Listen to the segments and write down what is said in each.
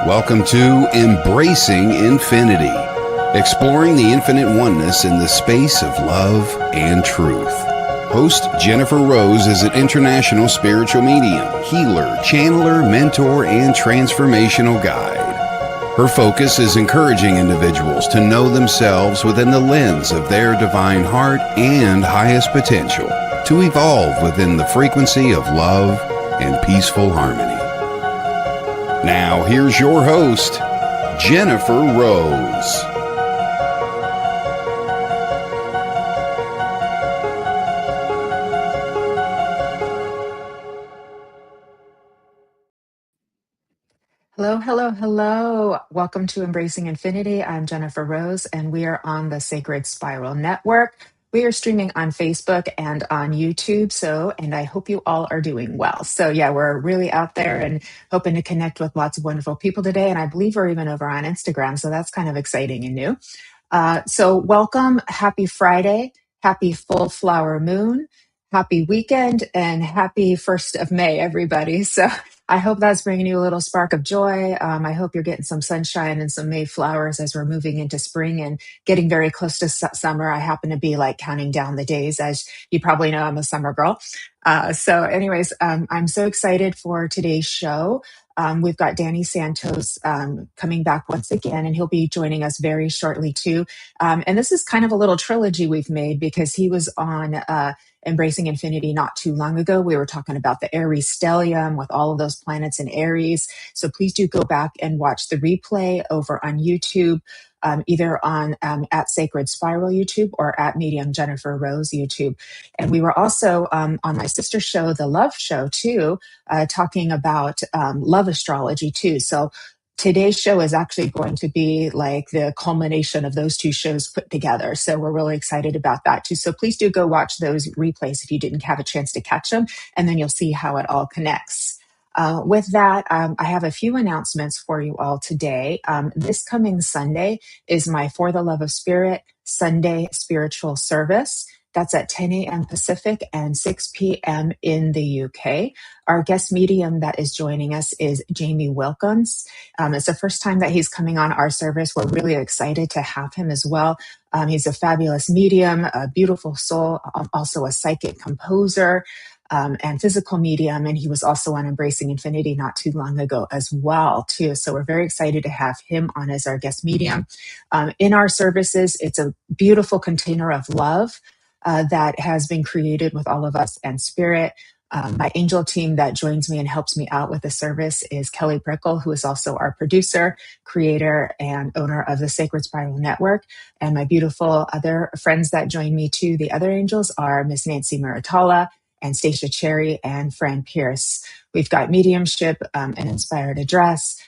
Welcome to Embracing Infinity, exploring the infinite oneness in the space of love and truth. Host Jennifer Rose is an international spiritual medium, healer, channeler, mentor, and transformational guide. Her focus is encouraging individuals to know themselves within the lens of their divine heart and highest potential, to evolve within the frequency of love and peaceful harmony. Now, here's your host, Jennifer Rose. Hello, hello, hello. Welcome to Embracing Infinity. I'm Jennifer Rose, and we are on the Sacred Spiral Network. We are streaming on Facebook and on YouTube, and I hope you all are doing well. So yeah, we're really out there and hoping to connect with lots of wonderful people today, and I believe we're even over on Instagram, so that's kind of exciting and new. So welcome, happy Friday, happy full flower moon, happy weekend, and happy 1st of May, everybody. So I hope that's bringing you a little spark of joy. I hope you're getting some sunshine and some May flowers as we're moving into spring and getting very close to summer. I happen to be like counting down the days. As you probably know, I'm a summer girl. Anyways, I'm so excited for today's show. We've got Danny Santos coming back once again, and he'll be joining us very shortly too. And this is kind of a little trilogy we've made because he was on Embracing Infinity not too long ago. We were talking about the Aries stellium with all of those planets in Aries. So please do go back and watch the replay over on YouTube. Either on at Sacred Spiral YouTube or at Medium Jennifer Rose YouTube. And we were also on my sister show, The Love Show, too, talking about love astrology, too. So today's show is actually going to be like the culmination of those two shows put together. So we're really excited about that, too. So please do go watch those replays if you didn't have a chance to catch them, and then you'll see how it all connects. With that, I have a few announcements for you all today. This coming Sunday is my For the Love of Spirit Sunday spiritual service. That's at 10 a.m. Pacific and 6 p.m. in the UK. Our guest medium that is joining us is Jamie Wilkins. It's the first time that he's coming on our service. We're really excited to have him as well. He's a fabulous medium, a beautiful soul, also a psychic composer, and physical medium. And he was also on Embracing Infinity not too long ago as well, too. So we're very excited to have him on as our guest medium. In our services, it's a beautiful container of love that has been created with all of us and spirit. My angel team that joins me and helps me out with the service is Kelly Brickle, who is also our producer, creator, and owner of the Sacred Spiral Network. And my beautiful other friends that join me too, the other angels, are Miss Nancy Muratalla and Stacia Cherry and Fran Pierce. We've got mediumship, an inspired address,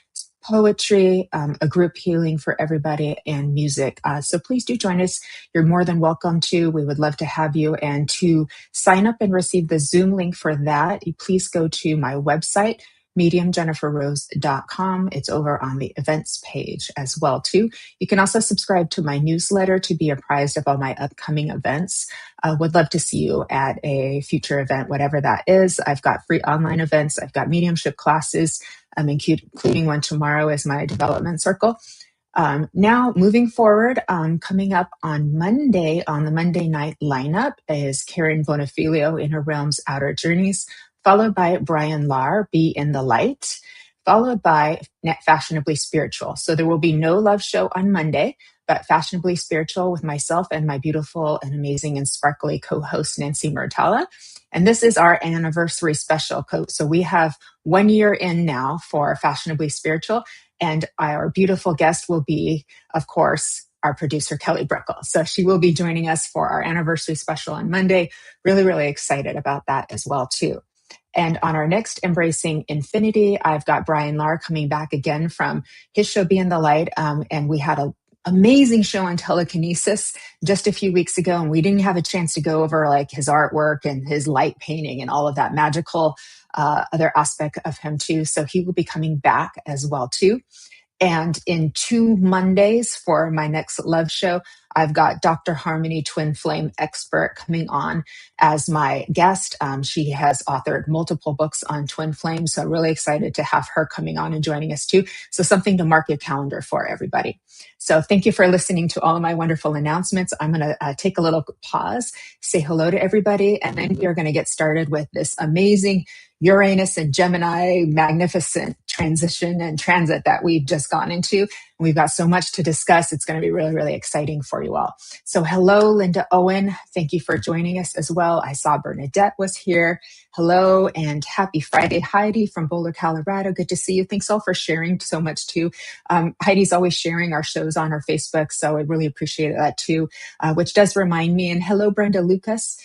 poetry, a group healing for everybody, and music. So please do join us. You're more than welcome to. We would love to have you. And to sign up and receive the Zoom link for that, please go to my website, mediumjenniferrose.com. It's over on the events page as well, too. You can also subscribe to my newsletter to be apprised of all my upcoming events. Would love to see you at a future event, whatever that is. I've got free online events. I've got mediumship classes, including one tomorrow as my development circle. Now, moving forward, coming up on Monday, on the Monday night lineup, is Karen Bonifilio in Her Realm's Outer Journeys, followed by Brian Lahr, Be in the Light, followed by Fashionably Spiritual. So there will be no love show on Monday, but Fashionably Spiritual with myself and my beautiful and amazing and sparkly co-host, Nancy Muratalla. And this is our anniversary special. So we have 1 year in now for Fashionably Spiritual, and our beautiful guest will be, of course, our producer, Kelly Brickle. So she will be joining us for our anniversary special on Monday. Really, really excited about that as well, too. And on our next Embracing Infinity, I've got Brian Lahr coming back again from his show, Be in the Light. And we had an amazing show on telekinesis just a few weeks ago, and we didn't have a chance to go over like his artwork and his light painting and all of that magical other aspect of him too. So he will be coming back as well too. And in 2 Mondays for my next love show, I've got Dr. Harmony, twin flame expert, coming on as my guest. She has authored multiple books on twin flames, so really excited to have her coming on and joining us too. So something to mark your calendar for, everybody. So thank you for listening to all of my wonderful announcements. I'm going to take a little pause, say hello to everybody, and then we're going to get started with this amazing Uranus and Gemini magnificent transition and transit that we've just gone into. We've got so much to discuss. It's going to be really, really exciting for you all. So hello, Linda Owen. Thank you for joining us as well. I saw Bernadette was here. Hello and happy Friday, Heidi from Boulder, Colorado. Good to see you. Thanks all for sharing so much too. Heidi's always sharing our shows on our Facebook, so I really appreciate that too, which does remind me. And hello, Brenda Lucas.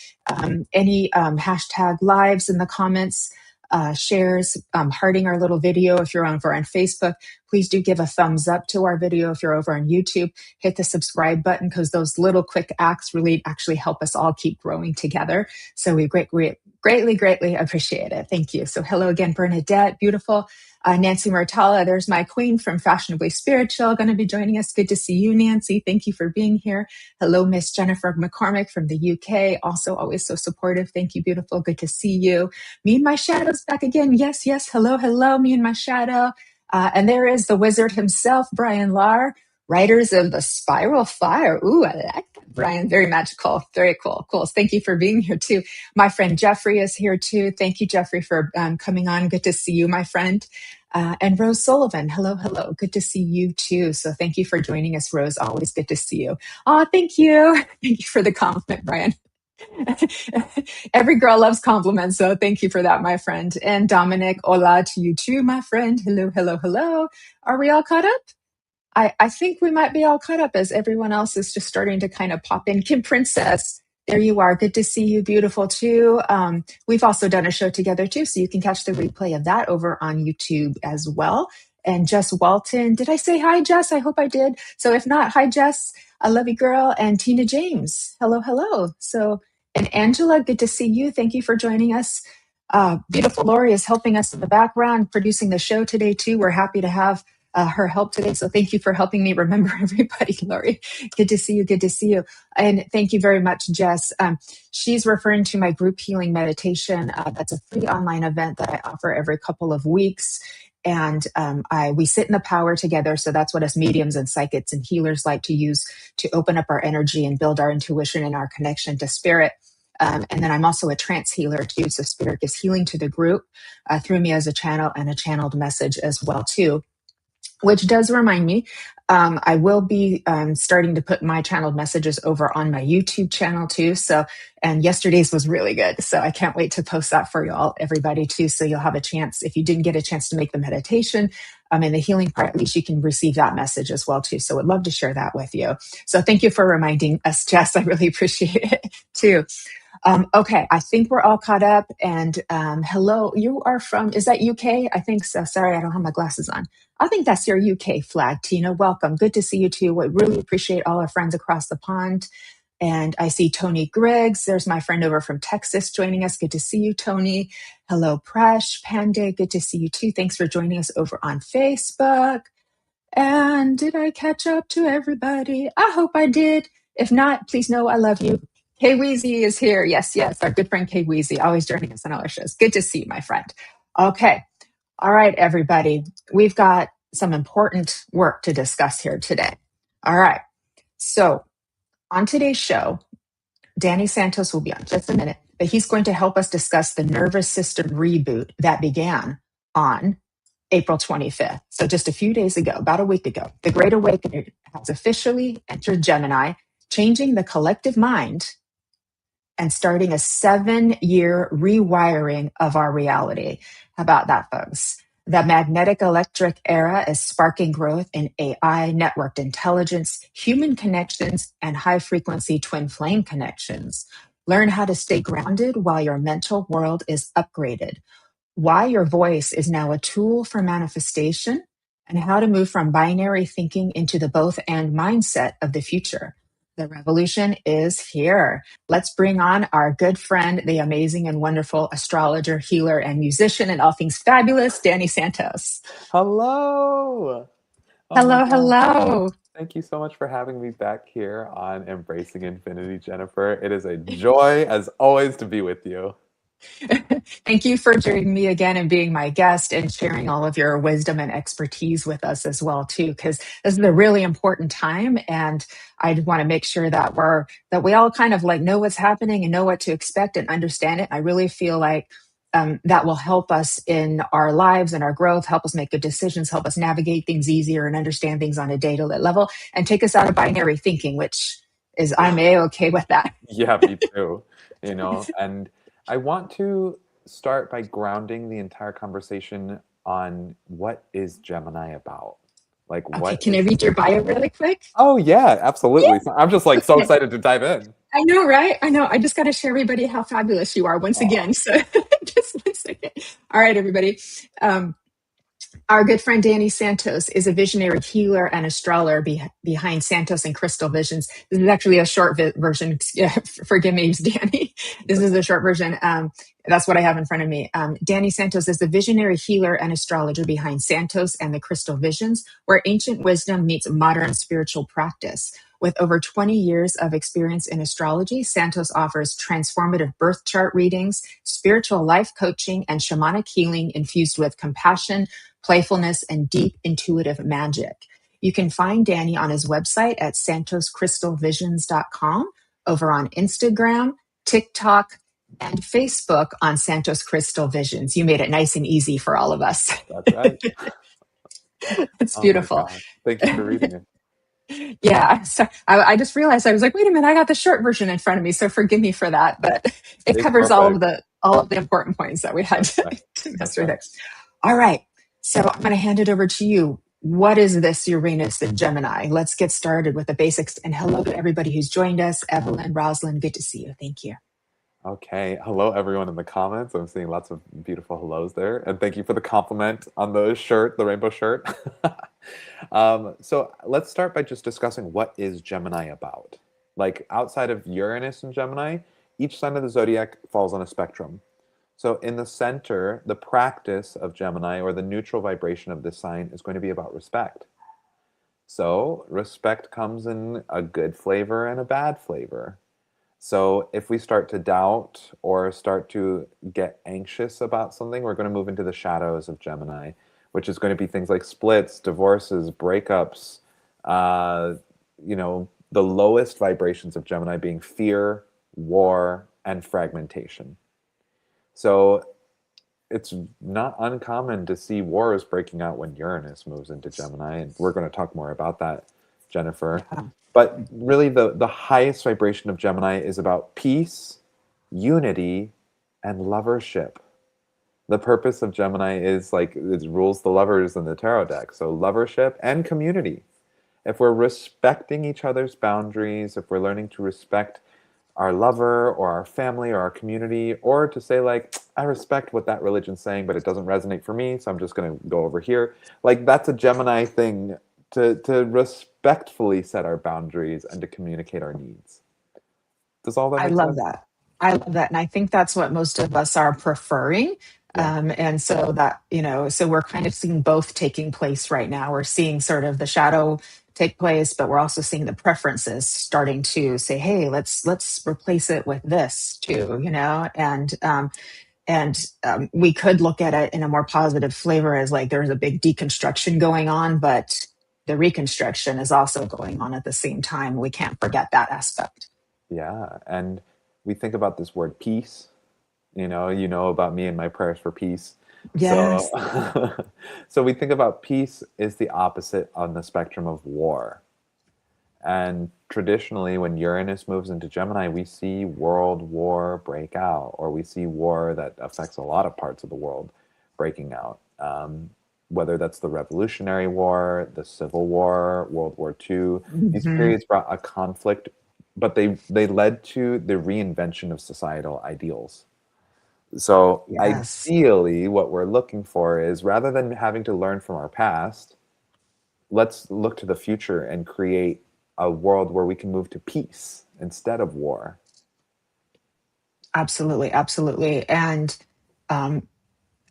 Any hashtag lives in the comments, shares, hearting our little video if you're over on Facebook. Please do give a thumbs up to our video if you're over on YouTube. Hit the subscribe button because those little quick acts really actually help us all keep growing together. So we greatly appreciate it. Thank you. So hello again, Bernadette. Beautiful. Nancy Martala, there's my queen from Fashionably Spiritual, going to be joining us. Good to see you, Nancy. Thank you for being here. Hello, Miss Jennifer McCormick from the UK. Also always so supportive. Thank you, beautiful. Good to see you. Me and my shadow's back again. Yes. Hello, me and my shadow. And there is the wizard himself, Brian Lahr, writers of The Spiral Fire. Ooh, I like that, Brian. Very magical. Very cool. Cool. Thank you for being here too. My friend Jeffrey is here too. Thank you, Jeffrey, for coming on. Good to see you, my friend. And Rose Sullivan. Hello. Good to see you too. So thank you for joining us, Rose. Always good to see you. Oh, thank you. Thank you for the compliment, Brian. Every girl loves compliments, so thank you for that, my friend. And Dominic, hola to you too, my friend. Hello. Are we all caught up? I think we might be all caught up as everyone else is just starting to kind of pop in. Kim Princess, there you are. Good to see you, beautiful too. We've also done a show together too, so you can catch the replay of that over on YouTube as well. And Jess Walton, did I say hi, Jess? I hope I did. So if not, hi, Jess. I love you, girl. And Tina James, hello. So, and Angela, good to see you. Thank you for joining us. Beautiful Lori is helping us in the background, producing the show today too. We're happy to have her help today. So thank you for helping me remember everybody, Lori. Good to see you. And thank you very much, Jess. She's referring to my group healing meditation. That's a free online event that I offer every couple of weeks. And we sit in the power together. So that's what us mediums and psychics and healers like to use to open up our energy and build our intuition and our connection to spirit. And then I'm also a trance healer too. So spirit gives healing to the group through me as a channel and a channeled message as well too. Which does remind me, I will be starting to put my channeled messages over on my YouTube channel too. So, and yesterday's was really good. So I can't wait to post that for y'all, everybody too. So you'll have a chance, if you didn't get a chance to make the meditation and the healing part, at least you can receive that message as well too. So I'd love to share that with you. So thank you for reminding us, Jess. I really appreciate it too. Okay, I think we're all caught up. And hello, you are from, is that UK? I think so. Sorry, I don't have my glasses on. I think that's your UK flag, Tina. Welcome. Good to see you too. We really appreciate all our friends across the pond. And I see Tony Griggs. There's my friend over from Texas joining us. Good to see you, Tony. Hello, Presh, Pandey. Good to see you too. Thanks for joining us over on Facebook. And did I catch up to everybody? I hope I did. If not, please know I love you. Kay Weezy is here. Yes. Our good friend Kay Weezy, always joining us on all our shows. Good to see you, my friend. Okay. All right, everybody. We've got some important work to discuss here today. All right. So on today's show, Danny Santos will be on just a minute, but he's going to help us discuss the nervous system reboot that began on April 25th. So just a few days ago, about a week ago, the Great Awakener has officially entered Gemini, changing the collective mind and starting a 7-year rewiring of our reality. How about that, folks? The magnetic electric era is sparking growth in AI, networked intelligence, human connections, and high frequency twin flame connections. Learn how to stay grounded while your mental world is upgraded. Why your voice is now a tool for manifestation, and how to move from binary thinking into the both and mindset of the future. The revolution is here. Let's bring on our good friend, the amazing and wonderful astrologer, healer, and musician, and all things fabulous, Danny Santos. Hello. Oh my Hello, God. hello. Thank you so much for having me back here on Embracing Infinity, Jennifer. It is a joy, as always, to be with you. Thank you for joining me again and being my guest and sharing all of your wisdom and expertise with us as well too, because this is a really important time, and I want to make sure that we all kind of like know what's happening and know what to expect and understand it. I really feel like that will help us in our lives and our growth, help us make good decisions, help us navigate things easier and understand things on a data level, and take us out of binary thinking, which is I'm a-okay with that. Yeah, me too. And I want to start by grounding the entire conversation on what is Gemini about? Like, Okay, what can I is. read your bio really quick? Oh, yeah, absolutely. So I'm just like so Okay. excited to dive in. I know, right? I know. I just got to show everybody how fabulous you are once Aw, again. So just 1 second. All right, everybody. Um, our good friend Danny Santos is a visionary healer and astrologer behind Santos and Crystal Visions. This is actually a short version. Yeah, forgive me, Danny. it's This is okay. a short version. That's what I have in front of me. Danny Santos is the visionary healer and astrologer behind Santos and the Crystal Visions, where ancient wisdom meets modern spiritual practice. With over 20 years of experience in astrology, Santos offers transformative birth chart readings, spiritual life coaching, and shamanic healing infused with compassion, playfulness, and deep intuitive magic. You can find Danny on his website at santoscrystalvisions.com, over on Instagram, TikTok, and Facebook on Santos Crystal Visions. You made it nice and easy for all of us. That's right. It's Oh my beautiful. God. Thank you for reading it. Yeah, so I just realized I was like, wait a minute, I got the short version in front of me, so forgive me for that. But it It's covers perfect. all of the important points that we had That's right. to That's master right. there. All right, so I'm going to hand it over to you. What is this Uranus and Gemini? Let's get started with the basics. And hello to everybody who's joined us. Evelyn, Rosalind, good to see you. Thank you. Okay. Hello, everyone in the comments. I'm seeing lots of beautiful hellos there. And thank you for the compliment on the shirt, the rainbow shirt. So let's start by just discussing what is Gemini about. Like outside of Uranus and Gemini, each sign of the zodiac falls on a spectrum. So in the center, the practice of Gemini or the neutral vibration of this sign is going to be about respect. So respect comes in a good flavor and a bad flavor. So if we start to doubt or start to get anxious about something, we're going to move into the shadows of Gemini, which is going to be things like splits, divorces, breakups, uh, the lowest vibrations of Gemini being fear, war, and fragmentation. So it's not uncommon to see wars breaking out when Uranus moves into Gemini, and we're going to talk more about that, Jennifer. Yeah, But really, the highest vibration of Gemini is about peace, unity, and lovership. The purpose of Gemini is like it rules the lovers in the tarot deck. So, lovership and community. If we're respecting each other's boundaries, if we're learning to respect our lover or our family or our community, or to say like, I respect what that religion's saying, but it doesn't resonate for me, so I'm just going to go over here. Like that's a Gemini thing to respectfully set our boundaries and to communicate our needs. Does all that I make love sense? that. I love that. And I think that's what most of us are preferring. Yeah. And so that, so we're kind of seeing both taking place right now. We're seeing sort of the shadow take place, but we're also seeing the preferences starting to say, hey, let's replace it with this too, and we could look at it in a more positive flavor as like there's a big deconstruction going on, but the reconstruction is also going on at the same time. We can't forget that aspect. Yeah. And we think about this word peace. You know about me and my prayers for peace. So Yes. so we think about peace is the opposite on the spectrum of war. And traditionally, when Uranus moves into Gemini, we see world war break out, or we see war that affects a lot of parts of the world breaking out. Whether that's the Revolutionary War, the Civil War, World War II, these Mhm. periods brought a conflict, but they led to the reinvention of societal ideals. So Yes, ideally, what we're looking for is rather than having to learn from our past, let's look to the future and create a world where we can move to peace instead of war. absolutely, absolutely. And um,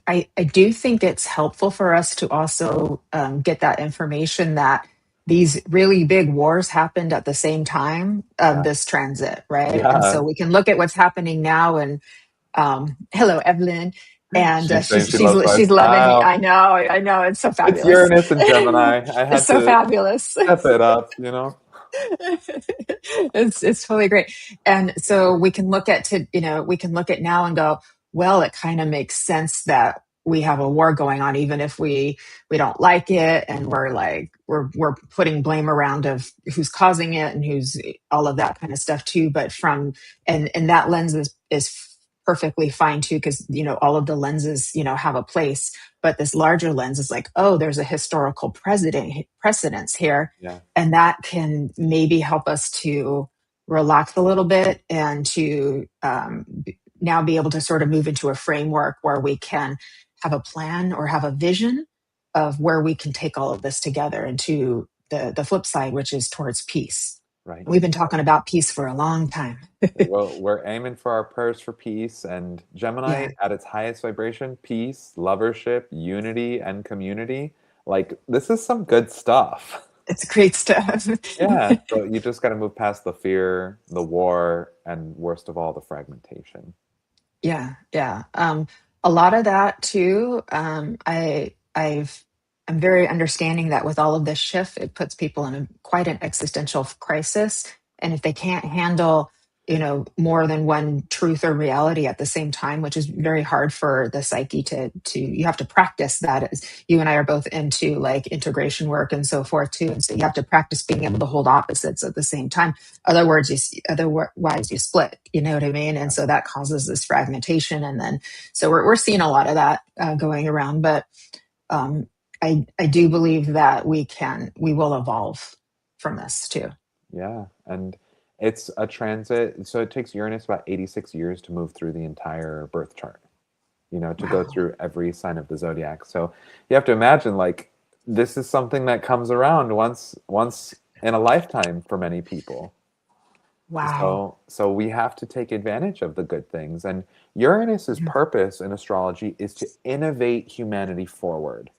I do think it's helpful for us to also get that information that these really big wars happened at the same time of Yeah. this transit, right? And so Yeah. we can look at what's happening now. And hello, Evelyn. And She's saying she's she loves my she's loving me. style. I know, it's so It's fabulous. Uranus and Gemini. I It's had so to fabulous. step it up, you know? It's totally great. And so we can look at we can look at now and go, well, it kind of makes sense that we have a war going on, even if we don't like it, and we're like we're putting blame around of who's causing it and who's all of that kind of stuff too. But from and that lens is perfectly fine too, because all of the lenses have a place, but this larger lens is like, oh, there's a historical precedence here, Yeah. and that can maybe help us to relax a little bit and to now be able to sort of move into a framework where we can have a plan or have a vision of where we can take all of this together into the flip side, which is towards peace. Right. We've been talking about peace for a long time. Well, we're aiming for our prayers for peace, and Gemini Yeah, at its highest vibration, peace, lovership, unity, and community. Like, this is some good stuff. it's great stuff. Yeah. So you just got to move past the fear, the war, and worst of all, the fragmentation. Yeah, yeah. A lot of that too. I'm very understanding that with all of this shift, it puts people in quite an existential crisis, and if they can't handle, more than one truth or reality at the same time, which is very hard for the psyche to. You have to practice that. As you and I are both into like integration work and so forth too, and so you have to practice being able to hold opposites at the same time. Otherwise you split, you know what I mean? And so that causes this fragmentation. And then, so we're seeing a lot of that going around, but um, I do believe that we will evolve from this too. Yeah. And it's a transit. So it takes Uranus about 86 years to move through the entire birth chart, to go Wow. through every sign of the zodiac. So you have to imagine, like, this is something that comes around once in a lifetime for many people. Wow. So we have to take advantage of the good things. And Uranus's Mhm. purpose in astrology is to innovate humanity forward.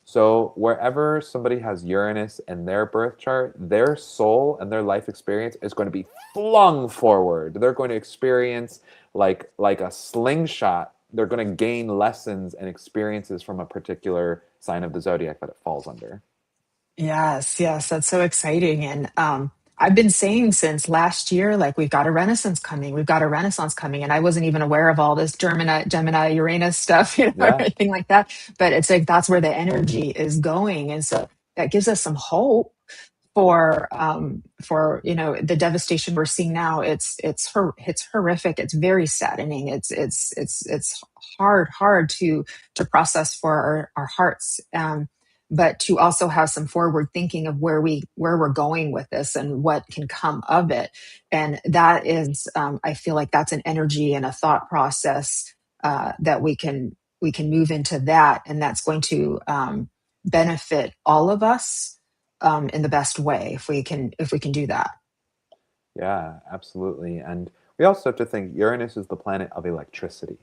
So wherever somebody has Uranus in their birth chart, their soul and their life experience is going to be flung forward. They're going to experience like a slingshot. They're going to gain lessons and experiences from a particular sign of the zodiac that it falls under. Yes, yes, that's so exciting. And I've been saying since last year, like we've got a renaissance coming, we've got a renaissance coming. And I wasn't even aware of all this Gemini, Uranus stuff, or Yeah, anything like that. But it's like that's where the energy is going. And so that gives us some hope for the devastation we're seeing now. It's horrific. It's very saddening. It's hard to process for our hearts. But to also have some forward thinking of where we're going with this and what can come of it. And that is, I feel like that's an energy and a thought process that we can move into that, and that's going to benefit all of us in the best way if we can do that. yeah, absolutely. And we also have to think Uranus is the planet of electricity.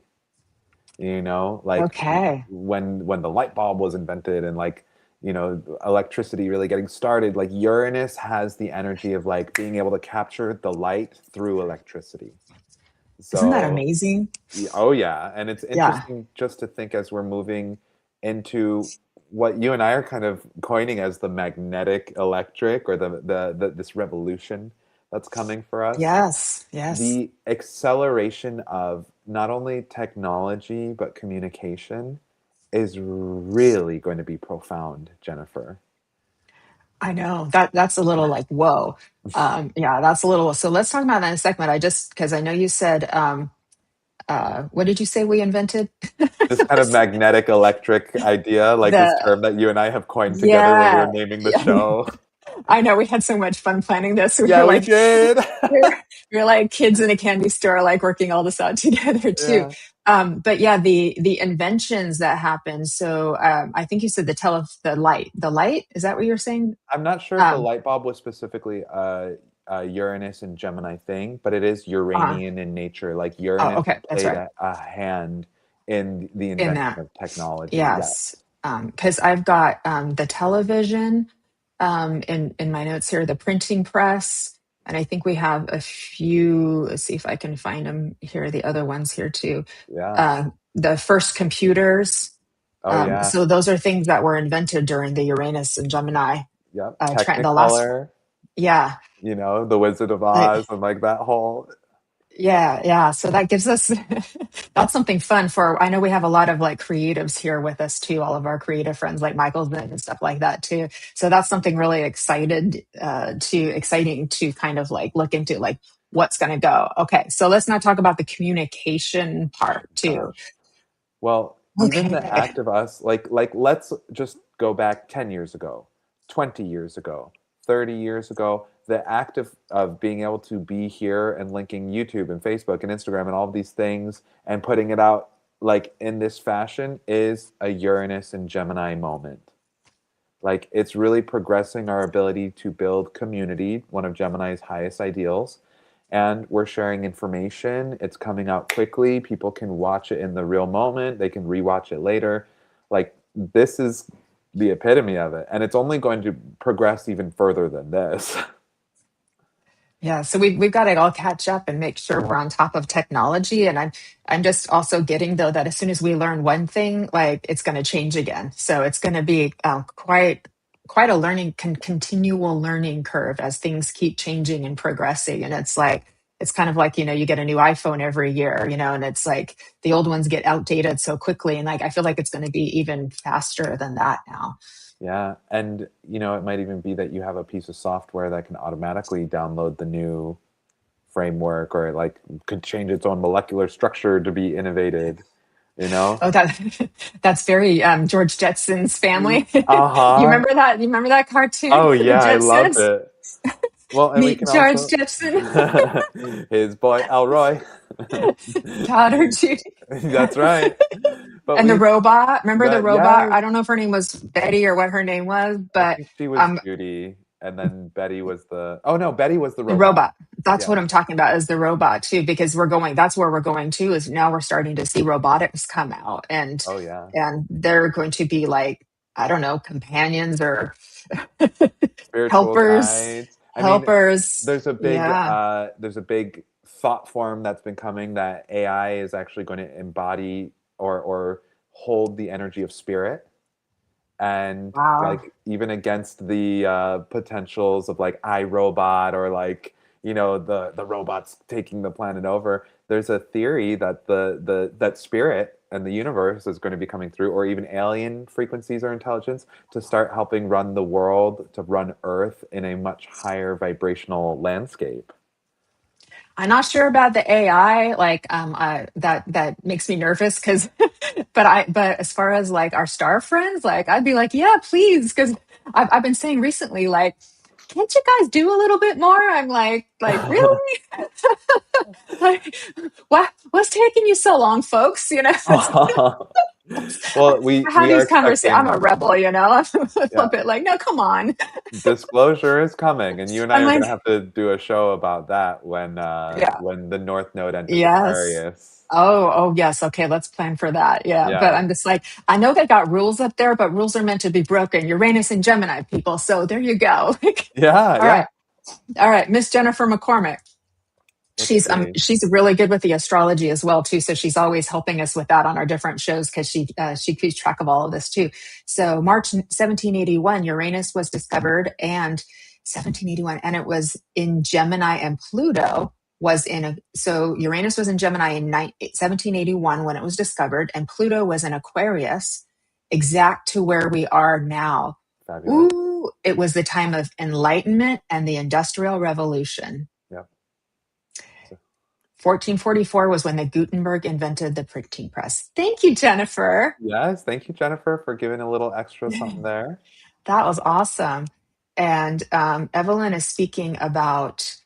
Like Okay. when the light bulb was invented and like electricity really getting started, like Uranus has the energy of like being able to capture the light through electricity. Isn't that So amazing? oh yeah, and it's Yeah. interesting just to think as we're moving into what you and I are kind of coining as the magnetic electric, or the this revolution that's coming for us. Yes. Yes. The acceleration of not only technology but communication is really going to be profound, Jennifer. I know that's a little like whoa. Yeah, that's a little. So let's talk about that in a second. I just because I know you said what did you say we invented? This kind of magnetic electric idea, like this the term that you and I have coined together when we were Yeah, naming the yeah. show. I know we had so much fun planning this. We Yeah, were we like did. we were like kids in a candy store, like working all this out together too. Yeah. But yeah, the inventions that happened. So I think you said the light. The light, is that what you're saying? I'm not sure if the Um, light bulb was specifically a Uranus and Gemini thing, but it is uh, Uranian in nature. Like oh, Uranus okay, that's played right. a hand in the in invention that. of technology. Yeah. Yes. Because I've got the television in my notes here, the printing press, and I think we have a few. Let's see if I can find them here. The other ones here too. Yeah. The first computers. Oh yeah. So those are things that were invented during the Uranus and Gemini Yep. the last. Technicolor, Yeah. the Wizard of Like, Oz and like that whole. yeah. So that gives us that's something fun for. I know we have a lot of like creatives here with us too. All of our creative friends like Michael's and stuff like that too. So that's something really exciting to kind of like look into like what's going to go. Okay, so let's not talk about the communication part too. Gosh. Well, even the Okay. act of us, like let's just go back 10 years ago, 20 years ago, 30 years ago. The act of being able to be here and linking YouTube and Facebook and Instagram and all of these things and putting it out like in this fashion is a Uranus and Gemini moment. Like it's really progressing our ability to build community, one of Gemini's highest ideals. And we're sharing information. It's coming out quickly. People can watch it in the real moment. They can rewatch it later. Like this is the epitome of it. And it's only going to progress even further than this. Yeah, so we've got to all catch up and make sure we're on top of technology. And I'm just also getting though that as soon as we learn one thing, like it's going to change again. So it's going to be quite a continual learning curve as things keep changing and progressing. And it's kind of like you get a new iPhone every year, and it's like the old ones get outdated so quickly. And like I feel like it's going to be even faster than that now. Yeah. And, it might even be that you have a piece of software that can automatically download the new framework or like could change its own molecular structure to be innovated, you know? Oh, that's very George Jetson's family. You Uh-huh. remember that? You remember that cartoon, Oh The yeah, I loved Jetsons? it. Well, and we Meet can George also Jetson, his boy Elroy. daughter Judy, That's right. But and the we robot. Remember the but robot? yes, I don't know if her name was Betty or what her name was, I but think she was um, Judy and then Betty was the oh no, Betty was the the robot. robot. That's Yeah. what I'm talking about is the robot too, because that's where we're going to is now we're starting to see robotics come out Oh yeah. and they're going to be like, I don't know, companions or Spiritual helpers, guides. I mean, helpers. Yeah. there's a big thought form that's been coming that AI is actually going to embody or hold the energy of spirit and Wow. like even against the potentials of like iRobot or like the robots taking the planet over. There's a theory that that spirit and the universe is going to be coming through, or even alien frequencies or intelligence to start helping run the world, to run Earth in a much higher vibrational landscape. I'm not sure about the AI. Like, that makes me nervous because, but as far as like our star friends, like I'd be like, yeah, please, because I've been saying recently, like, can't you guys do a little bit more? I'm like really? Like, what's taking you so long, folks? Well, I have we are these conversations. I'm expecting a rebel, I'm a little yeah. bit like, no, come on. Disclosure is coming, and you and I I'm are going to like, have to do a show about that yeah, when the North Node enters yes. Aquarius. Oh, yes. Okay, let's plan for that. Yeah, but Yeah, I'm just like, I know they got rules up there, but rules are meant to be broken. Uranus and Gemini people. So there you go. yeah, All yeah. right, all right, Miss Jennifer McCormick. Let's see. She's really good with the astrology as well too. So she's always helping us with that on our different shows because she keeps track of all of this too. So March 1781, Uranus was discovered, and 1781, and it was in Gemini, and Pluto was in a. So Uranus was in Gemini in 1781 when it was discovered, and Pluto was in Aquarius, exact to where we are now. Fabulous. Ooh, it was the time of enlightenment and the Industrial Revolution. Yep. So, 1444 was when the Gutenberg invented the printing press. Thank you, Jennifer. yes, thank you, Jennifer, for giving a little extra something there. That was awesome. And Evelyn is speaking about.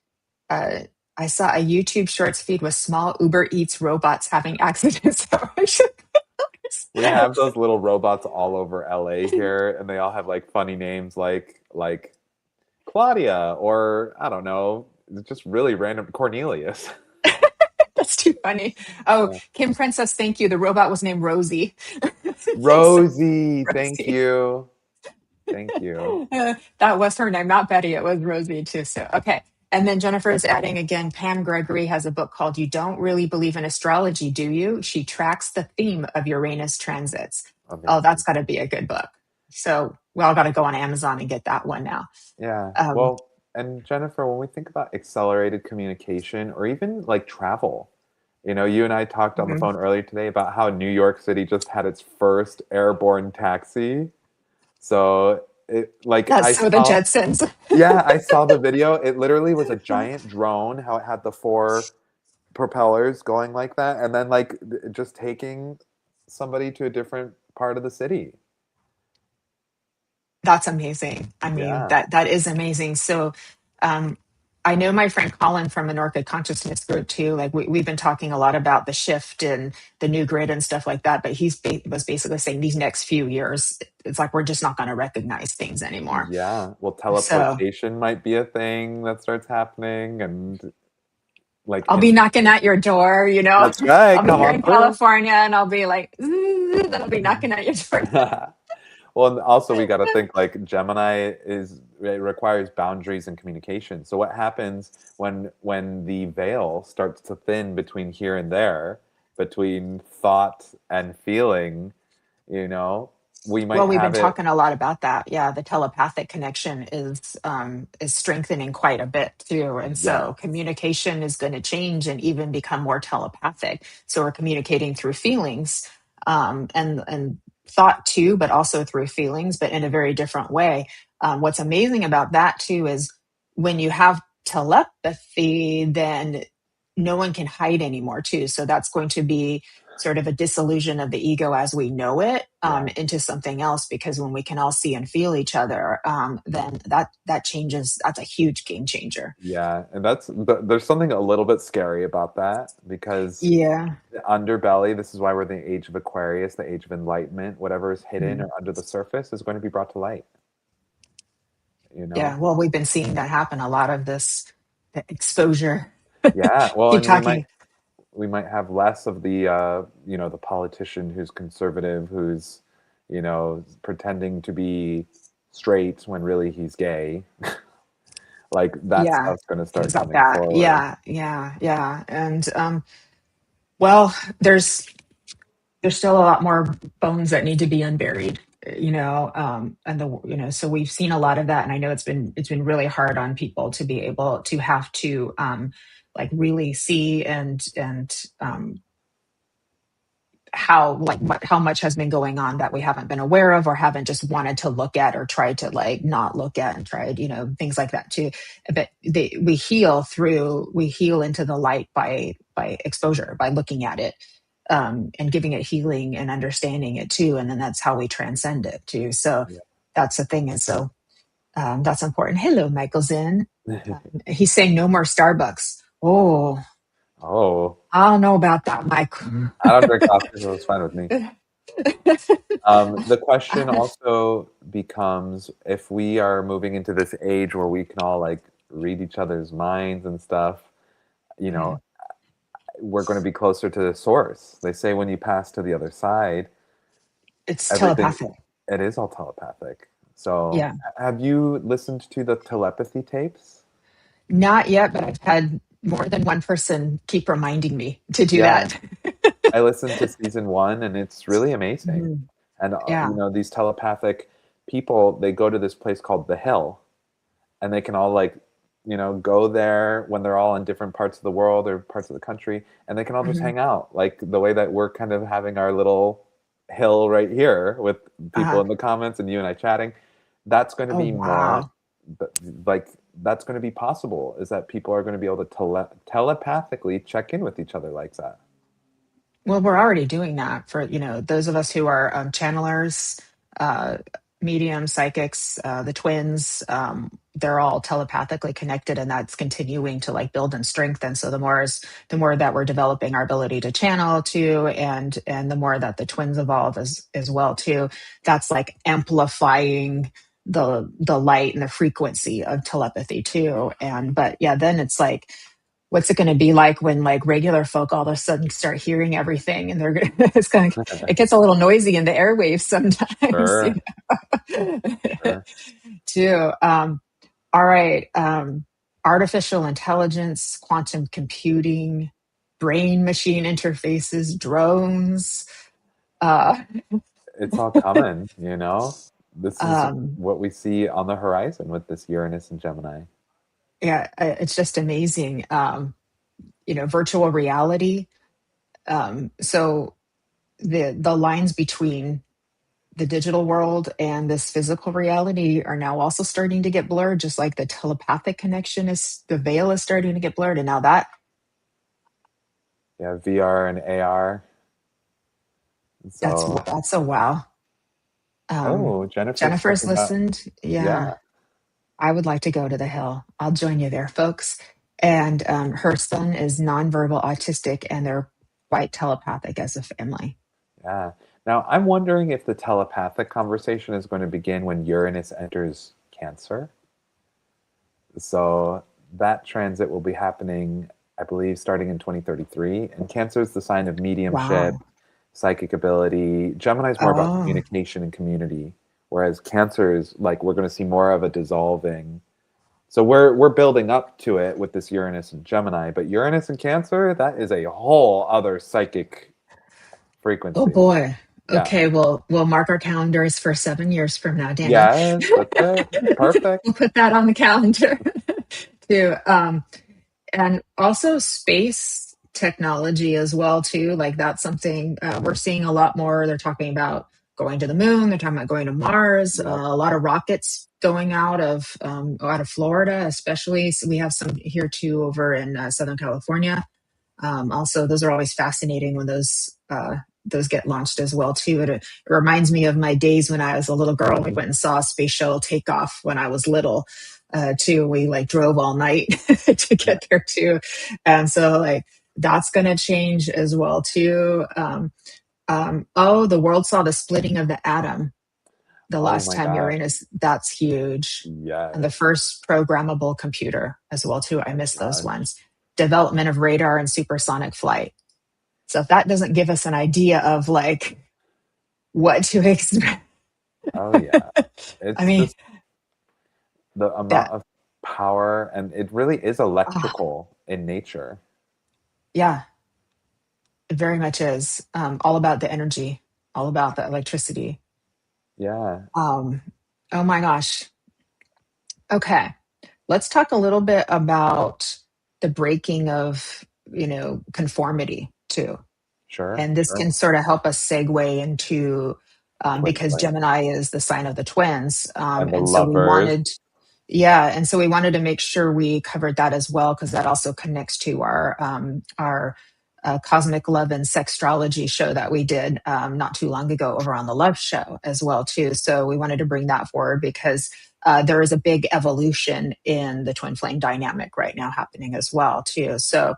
Uh, I saw a YouTube Shorts feed with small Uber Eats robots having accidents. So I should. We have those little robots all over LA here, and they all have like funny names like Claudia or I don't know, just really random Cornelius. That's too funny. Oh, Yeah. Kim Princess, thank you. The robot was named Rosie. So, Rosie, thank Rosie. you. Thank you. That was her name, not Betty. It was Rosie too. So, okay. And then Jennifer is adding again, Pam Gregory has a book called You Don't Really Believe in Astrology, Do You? She tracks the theme of Uranus transits. Oh, that's Amazing. got to be a good book. So we all got to go on Amazon and get that one now. Yeah. Um, Well, and Jennifer, when we think about accelerated communication or even like travel, you and I talked on the mhm. phone earlier today about how New York City just had its first airborne taxi. So That's I so the saw, Jetsons. yeah, I saw the video. It literally was a giant drone, how it had the four propellers going like that, and then just taking somebody to a different part of the city. That's amazing. I mean, Yeah. that is amazing. So, um, I know my friend Colin from the Orchid Consciousness group too. Like we've been talking a lot about the shift and the new grid and stuff like that. But was basically saying these next few years, it's like we're just not going to recognize things anymore. Yeah. Well, So teleportation might be a thing that starts happening, and like I'll be knocking at your door. that's right. I'll be Come here on in through. California, and I'll be like, I'll be knocking at your door. Well, and also we got to think like Gemini it requires boundaries and communication. So what happens when the veil starts to thin between here and there, between thought and feeling, you know, we Well, might we've been have it. talking a lot about that. Yeah, the telepathic connection is strengthening quite a bit too, and so Yes. communication is going to change and even become more telepathic. So we're communicating through feelings, and thought too, but also through feelings, but in a very different way. What's amazing about that too is when you have telepathy, then no one can hide anymore too. So that's going to be sort of a disillusion of the ego as we know it, Yeah. into something else, because when we can all see and feel each other, then that changes. That's a huge game changer. Yeah, and there's something a little bit scary about that because Yeah. the underbelly, this is why we're in the age of Aquarius, the age of enlightenment. Whatever is hidden Mhm. or under the surface is going to be brought to light, you know? Yeah, well, we've been seeing that happen, a lot of this exposure. Yeah, well, Keep and talking. we might have less of the the politician who's conservative, who's pretending to be straight when really he's gay. Like that Yeah, stuff's going to start things like coming that. forward. Yeah, and well, there's still a lot more bones that need to be unburied, and so we've seen a lot of that, and I know it's been really hard on people to be able to have to, like really see and how, like, how much has been going on that we haven't been aware of or haven't just wanted to look at or tried to like not look at, and tried, things like that too. But we heal into the light by exposure, by looking at it, and giving it healing and understanding it too, and then that's how we transcend it too. So Yeah. that's the thing. And so, that's important. Hello, Michael Zen. He's saying no more Starbucks. Oh, Oh, I don't know about that, Michael. I don't drink coffee, so it's fine with me. The question also becomes if we are moving into this age where we can all like read each other's minds and stuff, you know, we're going to be closer to the source. They say when you pass to the other side, It's everything, telepathic. it is all telepathic. So, Yeah. have you listened to the telepathy tapes? Not yet, but I've had more than one person keep reminding me to do Yeah, that. I listened to season one and it's really amazing. Mhm. And, Yeah. these telepathic people, they go to this place called the Hill and they can all go there when they're all in different parts of the world or parts of the country and they can all just Hmm. hang out like the way that we're kind of having our little hill right here with people Uh-huh. in the comments and you and I chatting. That's going to Oh, be more wow. like that's going to be possible is that people are going to be able to telepathically check in with each other like that. Well, we're already doing that for, those of us who are, channelers, uh, mediums, psychics, the twins. They're all telepathically connected, and that's continuing to like build and strengthen. So the more that we're developing our ability to channel too, and the more that the twins evolve as well too, that's like amplifying the light and the frequency of telepathy too. And but yeah, then it's like what's it going to be like when like regular folk all of a sudden start hearing everything, and it gets a little noisy in the airwaves sometimes, Sure, sure. too. All right. Artificial intelligence, quantum computing, brain machine interfaces, drones. Uh, It's all coming, you know? This is um, what we see on the horizon with this Uranus and Gemini. yeah, it's just amazing. Virtual reality. So the lines between the digital world and this physical reality are now also starting to get blurred, just like the telepathic connection is, the veil is starting to get blurred. And now Yeah, VR and AR. So, that's a wow. Um, oh, Jennifer's Jennifer's talking about, listened. Yeah, yeah, I would like to go to the hill. I'll join you there, folks. And her son is nonverbal autistic, and they're quite telepathic as a family. yeah. Now, I'm wondering if the telepathic conversation is going to begin when Uranus enters Cancer. So that transit will be happening, I believe, starting in 2033. And Cancer is the sign of mediumship, Wow. psychic ability. Gemini is more about Oh, communication and community, whereas Cancer is like we're going to see more of a dissolving. So we're building up to it with this Uranus and Gemini, but Uranus and Cancer, that is a whole other psychic oh frequency. boy. Yeah. Okay, well, we'll mark our calendars for 7 years from now, Danny. Yes, that's it. We'll Perfect. put that on the calendar too. And also space technology as well too. Like that's something we're seeing a lot more. They're talking about going to the moon. They're talking about going to Mars. Yep. A lot of rockets going out of Florida, especially. So we have some here too over in Southern California. Also, those are always fascinating when those get launched as well too. It reminds me of my days when I was a little girl. We went and saw a space shuttle take off when I was little. Too, we like drove all night to Yeah. get there too, and so like that's going to change as well too. Oh, the world saw the splitting of the atom the Oh last my time gosh. Uranus. That's huge. And the Yes. first programmable computer as well too. I Oh miss my those gosh. ones. Development of radar and supersonic flight. So if that doesn't give us an idea of like what to expect, Oh yeah. I It's mean just the amount that of power, and it really is ah, electrical in nature. yeah, it very much is all about the energy, all about the electricity. Yeah, Um, oh my gosh. Okay, let's talk a little bit about the breaking of conformity too. sure, And this sure. can sort of help us segue into Twin because flame Gemini is the sign of the twins. and the And so we lovers. wanted, yeah, and so we wanted to make sure we covered that as well because that also connects to our cosmic love and sextrology show that we did not too long ago over on the Love Show as well too. So we wanted to bring that forward because there is a big evolution in the twin flame dynamic right now happening as well too. So,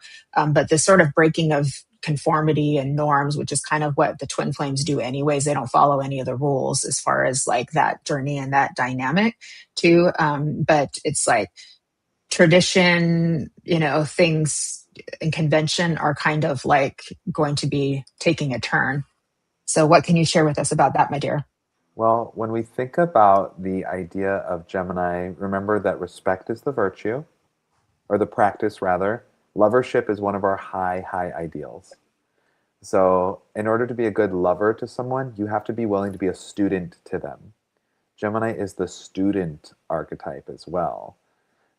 but this sort of breaking of conformity and norms, which is kind of what the twin flames do anyways. They don't follow any of the rules as far as like that journey and that dynamic too. But it's like tradition, things and convention are kind of like going to be taking a turn. So what can you share with us about that, my dear? Well, when we think about the idea of Gemini, remember that respect is the virtue, or the practice rather. Lovership is one of our high, high ideals. So, in order to be a good lover to someone, you have to be willing to be a student to them. Gemini is the student archetype as well.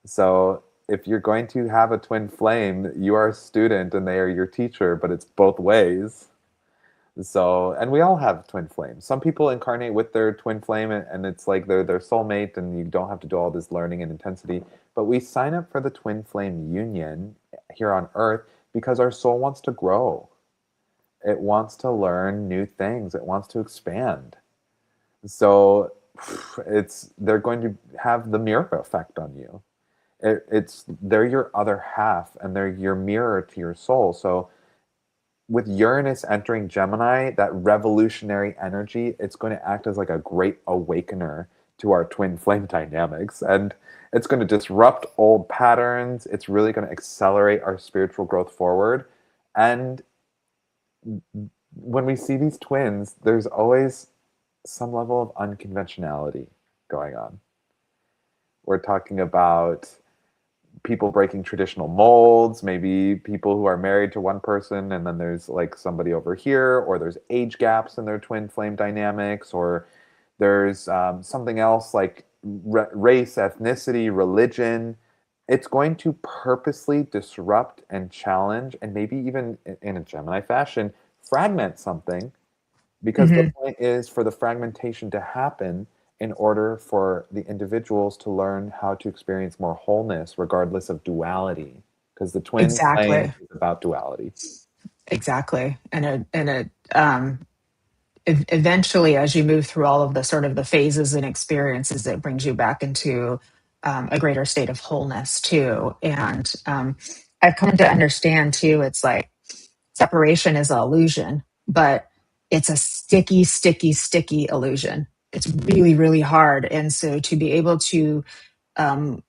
So if you're going to have a twin flame, you are a student and they are your teacher, but it's both ways. So, and we all have twin flames. Some people incarnate with their twin flame and it's like they're their soulmate and you don't have to do all this learning and intensity. But we sign up for the twin flame union here on Earth because our soul wants to grow. It wants to learn new things. It wants to expand. So it's they're going to have the mirror effect on you. It's they're your other half and they're your mirror to your soul. So with Uranus entering Gemini, that revolutionary energy, it's going to act as like a great awakener to our twin flame dynamics. And it's going to disrupt old patterns. It's really going to accelerate our spiritual growth forward. And when we see these twins, there's always some level of unconventionality going on. We're talking about people breaking traditional molds, maybe people who are married to one person and then there's like somebody over here, or there's age gaps in their twin flame dynamics, or there's something else like race, ethnicity, religion. It's going to purposely disrupt and challenge, and maybe even in a Gemini fashion, fragment something, because the point is for the fragmentation to happen in order for the individuals to learn how to experience more wholeness regardless of duality, because the twin flame Exactly. is about duality. Exactly. Eventually, as you move through all of the sort of the phases and experiences, it brings you back into a greater state of wholeness too. And I've come to understand too, it's like separation is an illusion, but it's a sticky, sticky, sticky illusion. It's really, really hard. And so to be able um,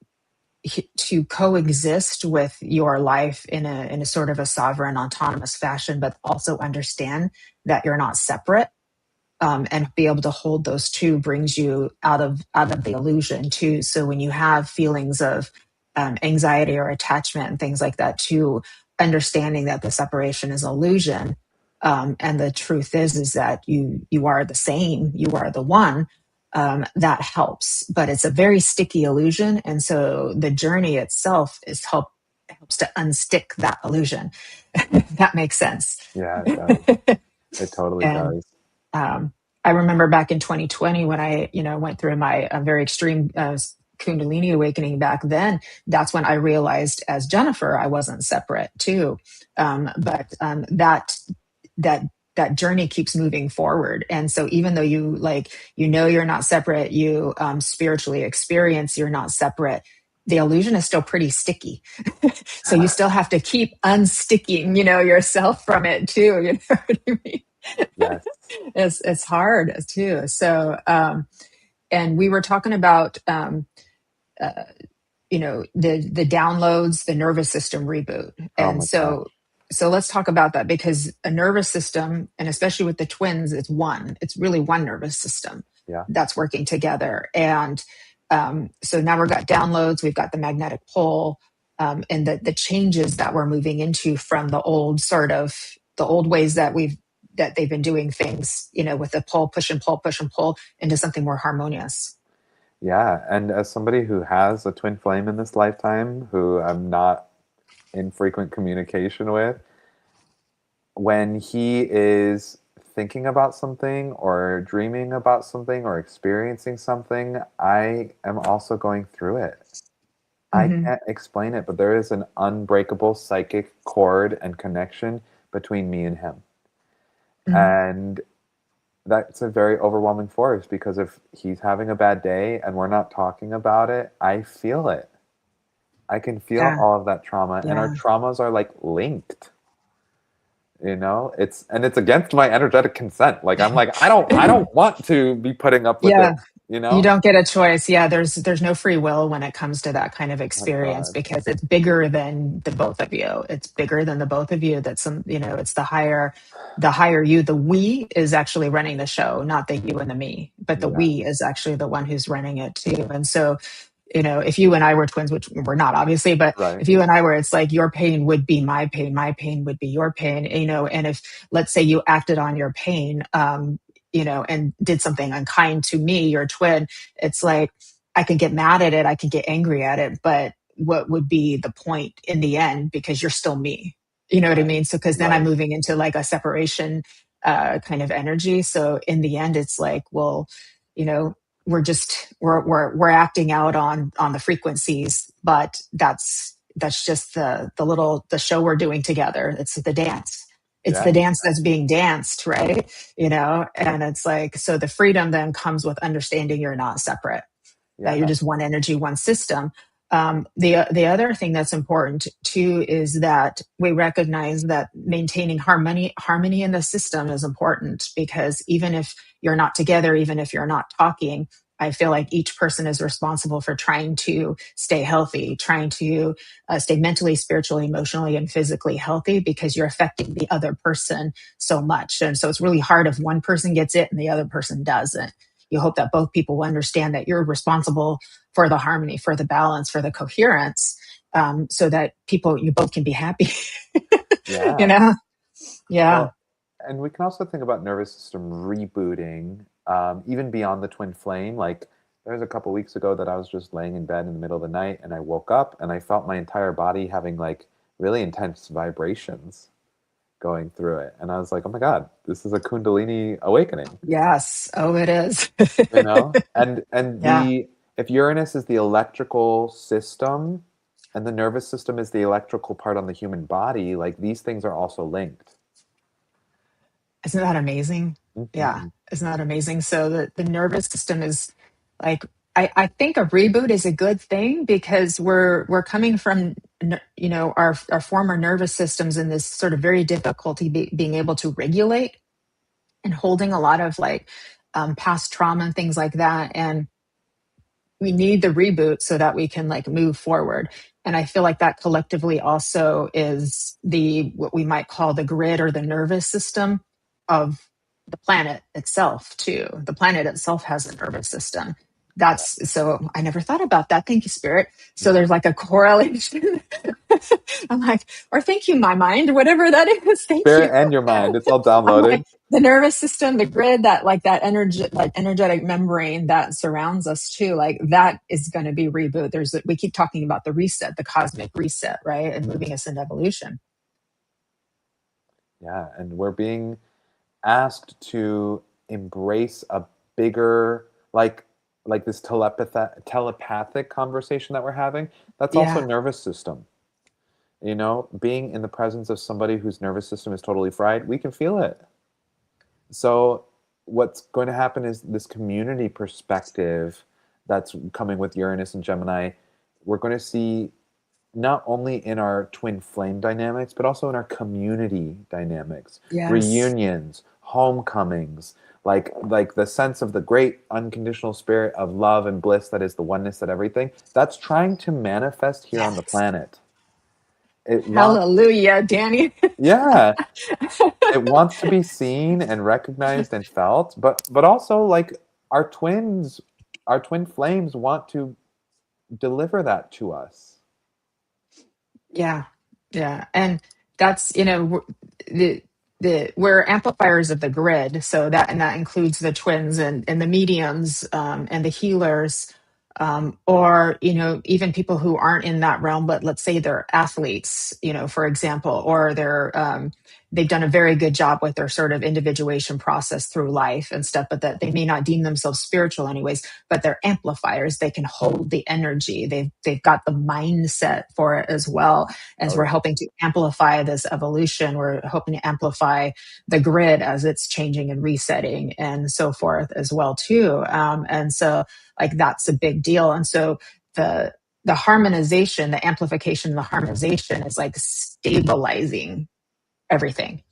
to coexist with your life in a sort of a sovereign, autonomous fashion, but also understand that you're not separate, and be able to hold those two brings you out of the illusion too. So when you have feelings of anxiety or attachment and things like that, too, understanding that the separation is illusion, and the truth is that you are the same, you are the one. That helps, but it's a very sticky illusion, and so the journey itself helps to unstick that illusion. That makes sense. Yeah, it does. It totally And does. I remember back in 2020 when I, went through my very extreme Kundalini awakening back then. That's when I realized, as Jennifer, I wasn't separate too. But that journey keeps moving forward, and so even though you're not separate, you spiritually experience you're not separate. The illusion is still pretty sticky, so you still have to keep unsticking, yourself from it too. You know what I mean? Yes. It's hard too. So, and we were talking about, uh, the downloads, the nervous system reboot. Oh And my gosh. so let's talk about that, because a nervous system, and especially with the twins, it's really one nervous system Yeah. that's working together. And so now we've got downloads, we've got the magnetic pole, and the changes that we're moving into from the old ways that they've been doing things, with the pull, push and pull, push and pull, into something more harmonious. Yeah. And as somebody who has a twin flame in this lifetime, who I'm not in frequent communication with, when he is thinking about something or dreaming about something or experiencing something, I am also going through it. I Hmm. can't explain it, but there is an unbreakable psychic cord and connection between me and him. Hmm. And that's a very overwhelming force, because if he's having a bad day and we're not talking about it, I feel it. I can feel Yeah. all of that trauma, and our Yeah. traumas are like linked. It's against my energetic consent. Like I'm like, I don't want to be putting up with Yeah. it, you You know? don't get a choice. Yeah, there's no free will when it comes to that kind of Oh experience, God. because it's bigger than the both of you. It's bigger than the both of you. It's the higher you. The we is actually running the show, not the you and the me, but the Yeah. we is actually the one who's running it too. And so, if you and I were twins, which we're not obviously, but Right. if you and I were, it's like your pain would be my pain would be your pain, and if, let's say, you acted on your pain, and did something unkind to me, your twin, it's like, I could get mad at it, I could get angry at it, but what would be the point in the end? Because you're still me. You know what I Right. mean? So, because then I'm Right. moving into like a separation kind of energy. So in the end, it's like, well, you know, we're acting out on the frequencies, but that's just the show we're doing together. It's the dance. It's the Yeah. dance that's being danced, right? And it's like, so the freedom then comes with understanding you're not separate, that you're Yeah. just one energy, one system. The other thing that's important too is that we recognize that maintaining harmony in the system is important, because even if you're not together, even if you're not talking, I feel like each person is responsible for trying to stay healthy, trying to stay mentally, spiritually, emotionally, and physically healthy, because you're affecting the other person so much. And so it's really hard if one person gets it and the other person doesn't. You hope that both people understand that you're responsible for the harmony, for the balance, for the coherence, so that you both can be happy. you Yeah. know? Yeah. Well, and we can also think about nervous system rebooting, even beyond the twin flame. Like there was a couple weeks ago that I was just laying in bed in the middle of the night and I woke up and I felt my entire body having like really intense vibrations going through it. And I was like, oh my God, this is a Kundalini awakening, Yes. Oh, it is. you know? And Yeah. the if Uranus is the electrical system and the nervous system is the electrical part on the human body, like these things are also linked. Isn't that amazing? Yeah. Hmm. Isn't that amazing? So the nervous system is like, I think a reboot is a good thing, because we're coming from, our former nervous systems in this sort of very difficulty being able to regulate, and holding a lot of like past trauma and things like that. And we need the reboot so that we can like move forward. And I feel like that collectively also is the what we might call the grid or the nervous system of the planet itself too. The planet itself has a nervous system. Yeah. That's so I never thought about that. Thank you, Spirit. So Yeah. there's like a correlation. I'm like, or thank you, my mind, whatever that is. Thank Spirit you. and your mind, it's all I'm like, downloaded. the nervous system, the grid, that like that energy, like energetic membrane that surrounds us too, like that is going to be reboot. We keep talking about the reset, the cosmic reset, right? And moving us into evolution. Yeah, and we're being asked to embrace a bigger, like this telepathic conversation that we're having. That's also Yeah. nervous system. You know, being in the presence of somebody whose nervous system is totally fried, we can feel it. So what's going to happen is this community perspective that's coming with Uranus and Gemini. We're going to see not only in our twin flame dynamics, but also in our community dynamics, Yes. reunions, homecomings, like the sense of the great unconditional spirit of love and bliss that is the oneness that everything that's trying to manifest here on the Yes. planet. It wants, Hallelujah, Danny. yeah, it wants to be seen and recognized and felt, but also like our twins, our twin flames want to deliver that to us. Yeah, yeah, and that's the we're amplifiers of the grid, so that includes the twins and the mediums, and the healers, or even people who aren't in that realm, but let's say they're athletes, for example, or they've done a very good job with their sort of individuation process through life and stuff, but that they may not deem themselves spiritual anyways, but they're amplifiers. They can hold the energy. They've got the mindset for it as well. As Oh we're yeah. helping to amplify this evolution, we're hoping to amplify the grid as it's changing and resetting and so forth as well too. And so like that's a big deal. And so the harmonization, the amplification, the harmonization is like stabilizing everything.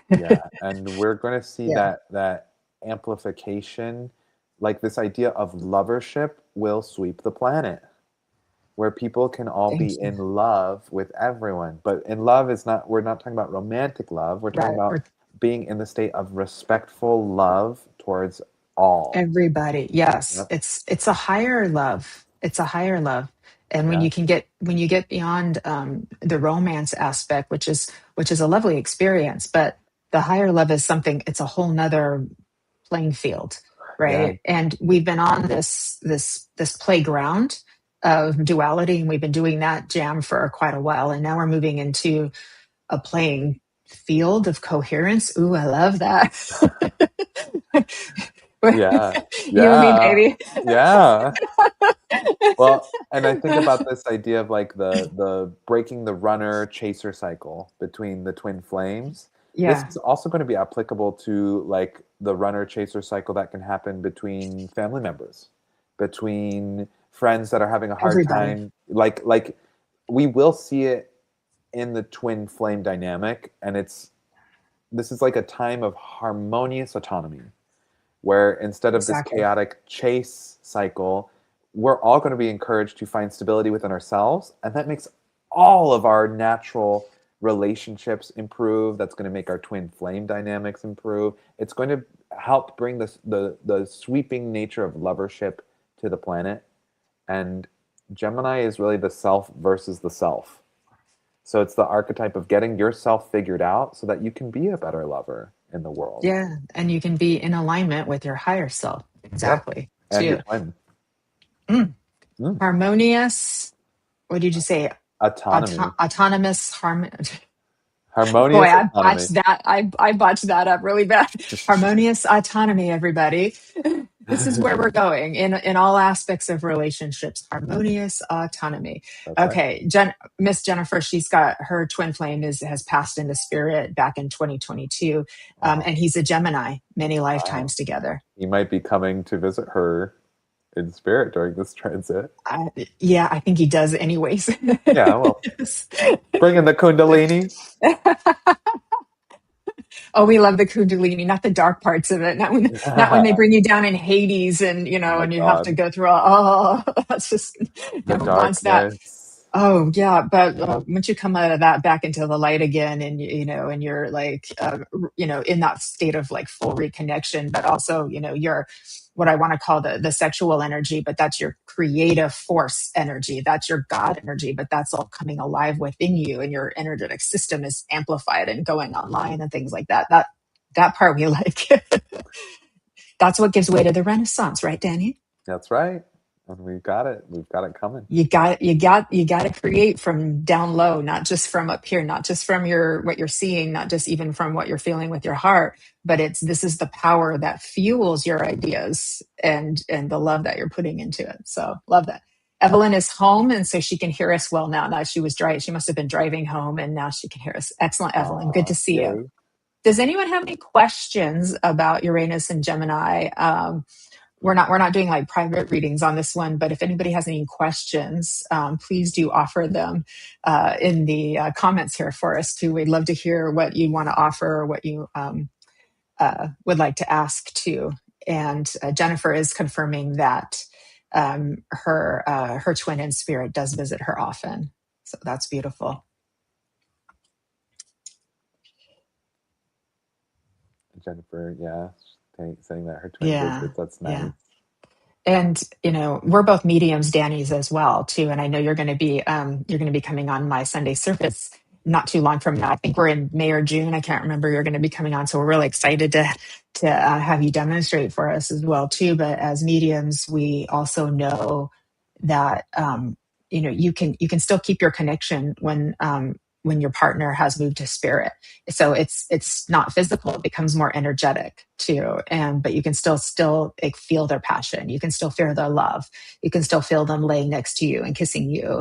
Yeah, and we're going to see Yeah. that amplification, like this idea of lovership will sweep the planet, where people can all Thank be you. in love with everyone. But in love is not, we're not talking about romantic love. We're talking Right. about being in the state of respectful love towards all. Everybody. Yes. Yep. It's a higher love. It's a higher love. And Yeah. when you get beyond the romance aspect, which is a lovely experience, but the higher love is something, it's a whole nother playing field, Yeah. right? And we've been on this playground of duality, and we've been doing that jam for quite a while. And now we're moving into a playing field of coherence. Ooh, I love that. Yeah. You and me, Yeah. baby. Yeah. Well, and I think about this idea of like the breaking the runner chaser cycle between the twin flames. This Yeah, is also going to be applicable to like the runner chaser cycle that can happen between family members, between friends that are having a hard everybody. time. Like we will see it in the twin flame dynamic, and this is like a time of harmonious autonomy where instead of this Exactly. chaotic chase cycle, we're all going to be encouraged to find stability within ourselves. And that makes all of our natural relationships improve. That's going to make our twin flame dynamics improve. It's going to help bring this, the sweeping nature of lovership to the planet. And Gemini is really the self versus the self. So it's the archetype of getting yourself figured out so that you can be a better lover in the world. Yeah. And you can be in alignment with your higher self. Yep. Exactly. And your Too. twin. Mm. Mm. Harmonious. What did you say? Autonomy. Autonomous Boy, Harmonious I autonomy. botched that. I botched that up really bad. Harmonious autonomy, everybody. This is where we're going in all aspects of relationships. Harmonious autonomy. That's right. Okay, Miss Jennifer, she's got her twin flame has passed into spirit back in 2022, Wow. and he's a Gemini. Many Wow. lifetimes together. He might be coming to visit her in spirit during this transit. Yeah, I think he does anyways. Yeah, well, bring in the Kundalini. Oh, we love the Kundalini, not the dark parts of it. Not when they Oh bring you down in Hades and my and you have to God. go through all. Oh, that's just The no one wants that. darkness. Oh yeah, but once you come out of that back into the light again, and and you're like, in that state of like full reconnection, but also, you're what I want to call the sexual energy, but that's your creative force energy, that's your God energy, but that's all coming alive within you, and your energetic system is amplified and going online and things like that. That part we like. That's what gives way to the Renaissance, right, Danny? That's right. And we've got it. We've got it coming. You got to create from down low, not just from up here, not just from what you're seeing, not just even from what you're feeling with your heart, but this is the power that fuels your ideas and the love that you're putting into it. So love that. Evelyn is home, and so she can hear us well now. Now she must have been driving home, and now she can hear us. Excellent, Evelyn. Good to see you. Yay. Does anyone have any questions about Uranus and Gemini? We're not doing like private readings on this one, but if anybody has any questions, please do offer them in the comments here for us too. We'd love to hear what you want to offer or what you would like to ask too. And Jennifer is confirming that her twin in spirit does visit her often, so that's beautiful. Jennifer, yeah, saying that her twin Yeah, visits. That's nice. yeah. And we're both mediums, Danny's as well too. And I know you're going to be coming on my Sunday service not too long from now. I think we're in May or June. I can't remember. You're going to be coming on, so we're really excited to have you demonstrate for us as well too. But as mediums, we also know that you can still keep your connection when your partner has moved to spirit. So it's not physical, it becomes more energetic too. But you can still like, feel their passion, you can still feel their love, you can still feel them laying next to you and kissing you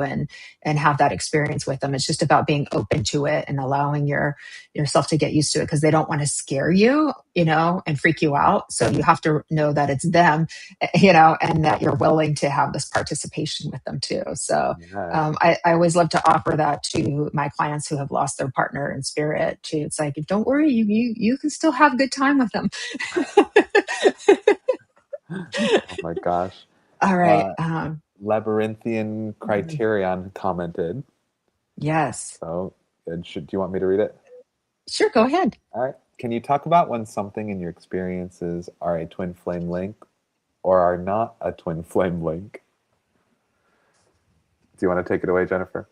and have that experience with them. It's just about being open to it and allowing yourself to get used to it, because they don't want to scare you, and freak you out. So you have to know that it's them, and that you're willing to have this participation with them too. So Yeah. I always love to offer that to my clients who have lost their partner in spirit too. It's like, don't worry, you can still have a good time with them. Oh my gosh. All right. Labyrinthian Criterion commented. Yes. So, do you want me to read it? Sure, go ahead. All right. Can you talk about when something in your experiences are a twin flame link or are not a twin flame link? Do you want to take it away, Jennifer?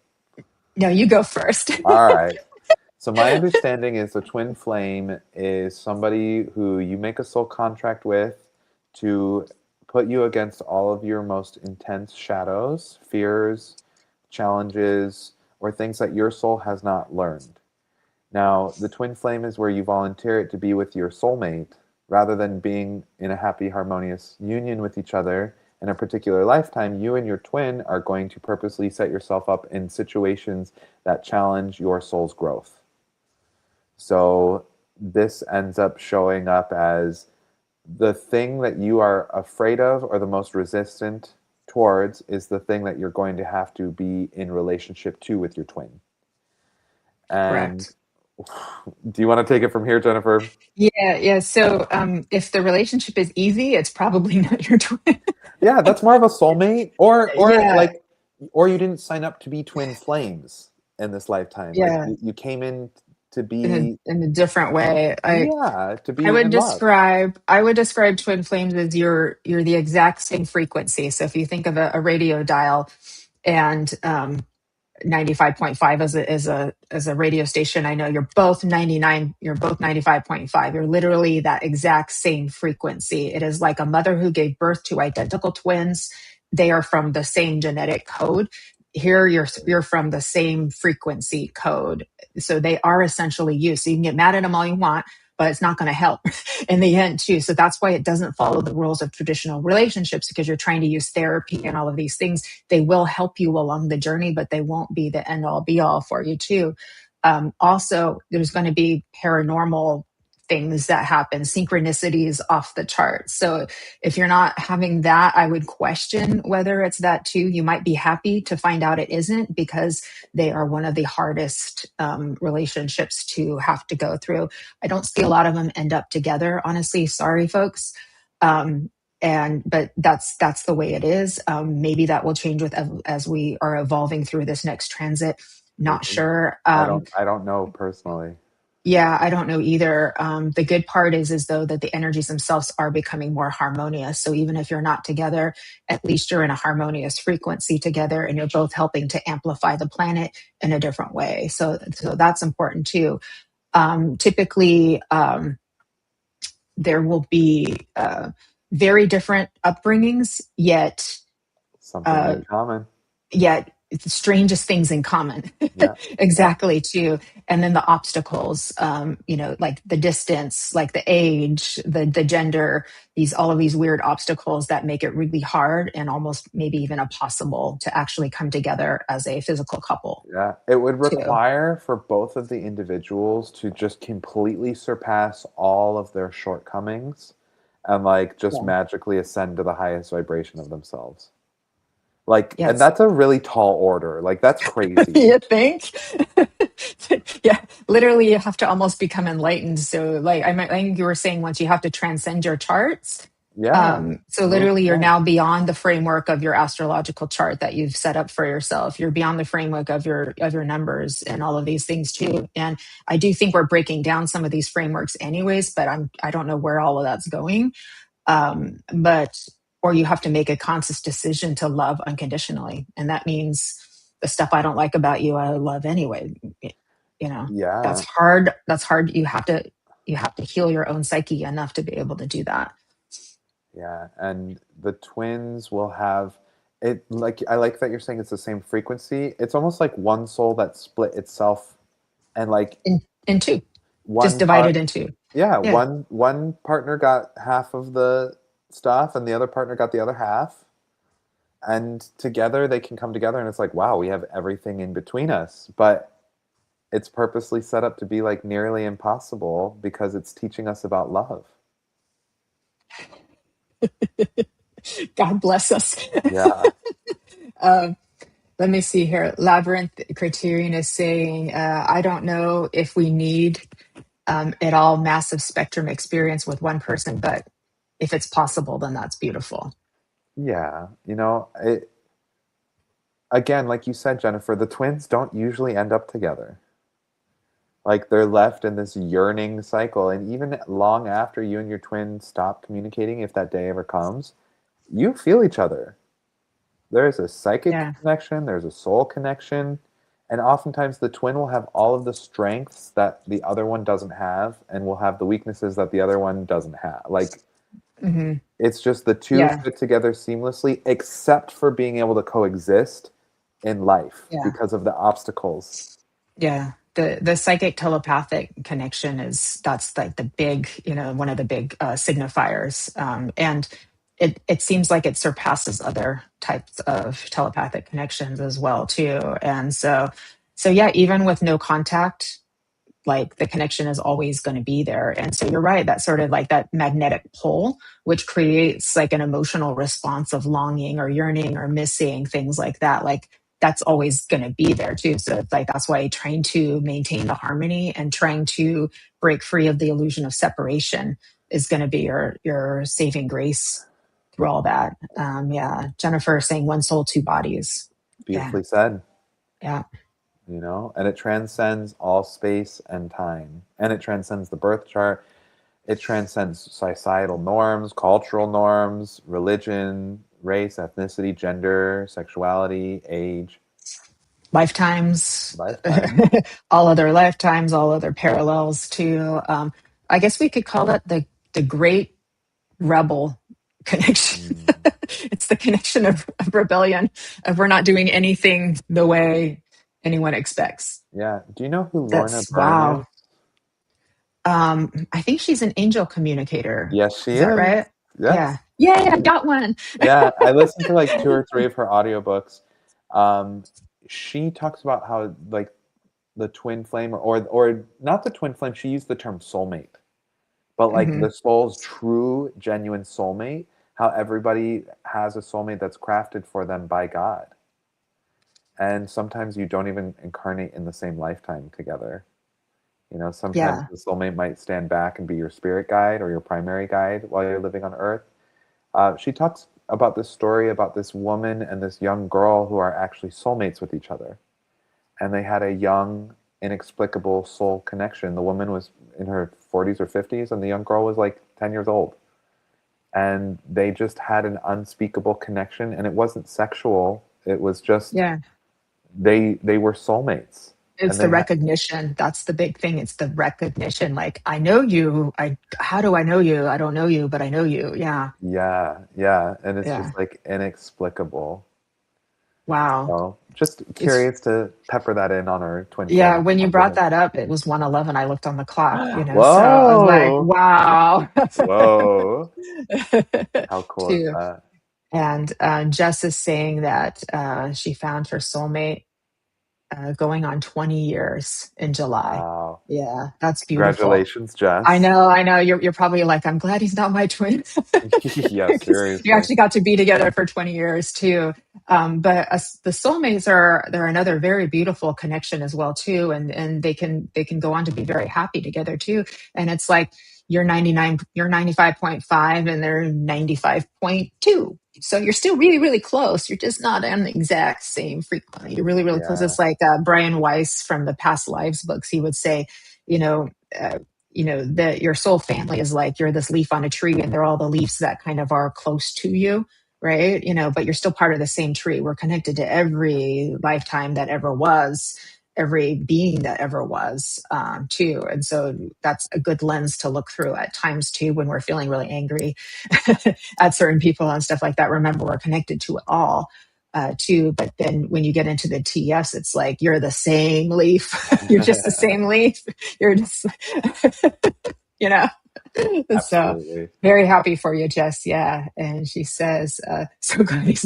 No, you go first. All right. So my understanding is the twin flame is somebody who you make a soul contract with to put you against all of your most intense shadows, fears, challenges, or things that your soul has not learned. Now, the twin flame is where you volunteer it to be with your soulmate rather than being in a happy, harmonious union with each other. In a particular lifetime, you and your twin are going to purposely set yourself up in situations that challenge your soul's growth. So this ends up showing up as the thing that you are afraid of or the most resistant towards is the thing that you're going to have to be in relationship to with your twin. And Correct. Do you want to take it from here, Jennifer? Yeah. So if the relationship is easy, it's probably not your twin. Yeah, that's more of a soulmate, or Yeah. like, or you didn't sign up to be twin flames in this lifetime. Like Yeah. you came in to be, In a different way. yeah, to I be would in love. describe twin flames as you're the exact same frequency. So if you think of a radio dial, and 95.5 as a radio station, I know you're both 99, you're both 95.5. You're literally that exact same frequency. It is like a mother who gave birth to identical twins. They are from the same genetic code. Here you're from the same frequency code. So they are essentially you. So you can get mad at them all you want, but it's not going to help in the end too. So that's why it doesn't follow the rules of traditional relationships, because you're trying to use therapy and all of these things. They will help you along the journey, but they won't be the end all be all for you too. Also, there's going to be paranormal things that happen, synchronicities off the chart. So if you're not having that, I would question whether it's that too. You might be happy to find out it isn't, because they are one of the hardest relationships to have to go through. I don't see a lot of them end up together, honestly. Sorry, folks. But that's the way it is. Maybe that will change with as we are evolving through this next transit. Not Maybe. sure. I don't know personally. Yeah, I don't know either. The good part is though that the energies themselves are becoming more harmonious. So even if you're not together, at least you're in a harmonious frequency together, and you're both helping to amplify the planet in a different way. So that's important too. Typically, there will be very different upbringings, Something uh, in common. yet it's the strangest things in common. Yeah. Yeah. Exactly too. And then the obstacles, like the distance, like the age, the gender, all of these weird obstacles that make it really hard and almost maybe even impossible to actually come together as a physical couple Yeah. It would too. require for both of the individuals to just completely surpass all of their shortcomings and like just Yeah. magically ascend to the highest vibration of themselves. Like, and Yes. that's a really tall order. Like, that's crazy. You think? Yeah, literally, you have to almost become enlightened. So, like, I think you were saying, once you have to transcend your charts. Yeah. So, literally, you're Yeah. now beyond the framework of your astrological chart that you've set up for yourself. You're beyond the framework of your numbers and all of these things too. And I do think we're breaking down some of these frameworks, anyways. But I don't know where all of that's going. But or you have to make a conscious decision to love unconditionally, and that means the stuff I don't like about you, I love anyway. You know, that's Yeah. hard. That's hard. You have to heal your own psyche enough to be able to do that. Yeah. And the twins will have it. Like, I like that you're saying it's the same frequency. It's almost like one soul that split itself and like In two, just one part. divided in two. Yeah. Yeah. One partner got half of the stuff and the other partner got the other half. And together they can come together and it's like, wow, we have everything in between us. But it's purposely set up to be like nearly impossible because it's teaching us about love. God bless us. Yeah. um, Let me see here. Labyrinth Criterion is saying, I don't know if we need at all massive spectrum experience with one person, but if it's possible, then that's beautiful. Yeah. Again, like you said, Jennifer, the twins don't usually end up together. Like they're left in this yearning cycle. And even long after you and your twin stop communicating, if that day ever comes, you feel each other. There's a psychic Yeah. connection, there's a soul connection, and oftentimes the twin will have all of the strengths that the other one doesn't have and will have the weaknesses that the other one doesn't have. Like Hmm. it's just the two Yeah. fit together seamlessly, except for being able to coexist in life Yeah. because of the obstacles. Yeah. The psychic telepathic connection that's like the big, one of the big signifiers. And it seems like it surpasses other types of telepathic connections as well too. And so yeah, even with no contact, like the connection is always going to be there. And so you're right, that sort of like that magnetic pull, which creates like an emotional response of longing or yearning or missing, things like that. Like that's always going to be there too. So it's like, that's why trying to maintain the harmony and trying to break free of the illusion of separation is going to be your saving grace through all that. Yeah. Jennifer saying one soul, two bodies. Yeah. Beautifully said. Yeah. You know, and it transcends all space and time, and it transcends the birth chart. It transcends societal norms, cultural norms, religion, race, ethnicity, gender, sexuality, age, Lifetimes, lifetime. all other lifetimes, all other parallels to, I guess we could call it the great rebel connection. Mm. It's the connection of rebellion, of we're not doing anything the way anyone expects. Yeah. Do you know who Lorna That's Byrne wow. is? I think she's an angel communicator. Yes, she Is that is. right? Yeah. Yes. Yay, I got one. Yeah, I listened to like 2 or 3 of her audiobooks. Um, she talks about how like the twin flame or not the twin flame, she used the term soulmate. But like Hmm. the soul's true, genuine soulmate, how everybody has a soulmate that's crafted for them by God. And sometimes you don't even incarnate in the same lifetime together. You know, sometimes Yeah. the soulmate might stand back and be your spirit guide or your primary guide while you're living on Earth. She talks about this story about this woman and this young girl who are actually soulmates with each other. And they had a young, inexplicable soul connection. The woman was in her 40s or 50s, and the young girl was like 10 years old. And they just had an unspeakable connection, and it wasn't sexual. It was just Yeah. they were soulmates, It's and the they had recognition. That's the big thing. It's the recognition. Like, I know you. How do I know you? I don't know you, but I know you. Yeah. yeah, and it's Yeah. just like inexplicable. Wow. So just It's curious to pepper that in on our twin Yeah, flame when you brought consciousness. that up, it was 1:11. I looked on the clock, so I was like, Whoa! wow. Whoa! How cool is Too. that? And Jess is saying that she found her soulmate going on 20 years in July. Wow. Yeah, that's beautiful. Congratulations, I Jess. know, I know. You're probably like, I'm glad he's not my twin, Yeah, because you seriously. actually got to be together for 20 years too. But the soulmates they're another very beautiful connection as well too, and they can go on to be very happy together too. And it's like you're 99, you're 95.5, and they're 95.2. So you're still really, really close. You're just not on the exact same frequency. You're really, really close. Yeah. It's like Brian Weiss from the Past Lives books. He would say, you know. Uh, that your soul family is like you're this leaf on a tree, and they're all the leaves that kind of are close to you, right? But you're still part of the same tree. We're connected to every lifetime that ever was, every being that ever was, too. And so that's a good lens to look through at times too, when we're feeling really angry at certain people and stuff like that. Remember, we're connected to it all. Too, but then when you get into the TS, it's like you're the same leaf. You're just the same leaf. You're just, you know. So Absolutely. very happy for you, Jess. Yeah, and she says, "So glad he's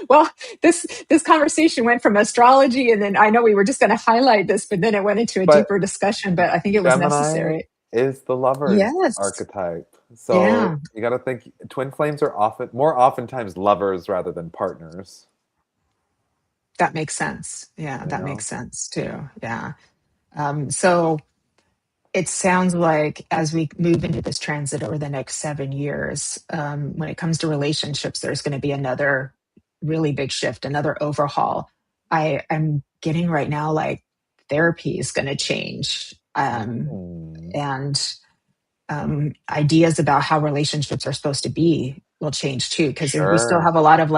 well." This conversation went from astrology, and then I know we were just going to highlight this, but then it went into a But deeper discussion. But I think it was Gemini necessary. is the lover's Yes. archetype. Yeah, So you got to think twin flames are more oftentimes lovers rather than partners, that makes sense. Yeah, you that know? makes sense too. Yeah. So it sounds like as we move into this transit over the next 7 years, when it comes to relationships, there's going to be another really big shift, another overhaul. I'm getting right now like therapy is going to change, Mm, and ideas about how relationships are supposed to be will change too, because we still sure. have a lot of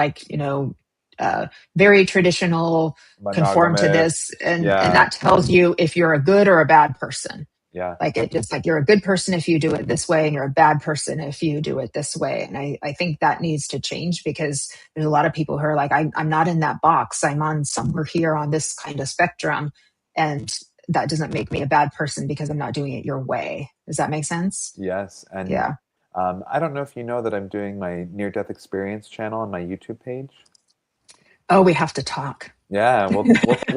very traditional, conform to Monogamous. this, and Yeah. that tells you if you're a good or a bad person. Yeah. Like, it just like you're a good person if you do it this way, and you're a bad person if you do it this way. And I think that needs to change, because there's a lot of people who are like, I'm not in that box. I'm on somewhere here on this kind of spectrum. And that doesn't make me a bad person because I'm not doing it your way. Does that make sense? Yes. And Yeah. I don't know if you know that I'm doing my near-death experience channel on my YouTube page. Oh, we have to talk. Yeah, we'll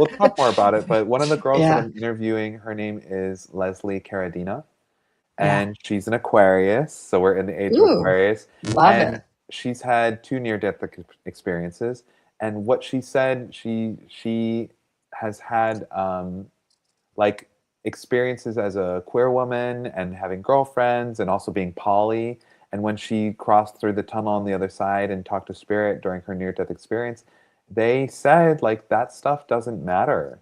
talk more about it. But one of the girls that Yeah. I'm interviewing, her name is Leslie Carradina, Yeah. and she's an Aquarius, so we're in the age of Ooh, Aquarius. love And it. she's had two near-death experiences, and what she said, she has had like experiences as a queer woman and having girlfriends and also being poly. And when she crossed through the tunnel on the other side and talked to spirit during her near-death experience, they said like that stuff doesn't matter.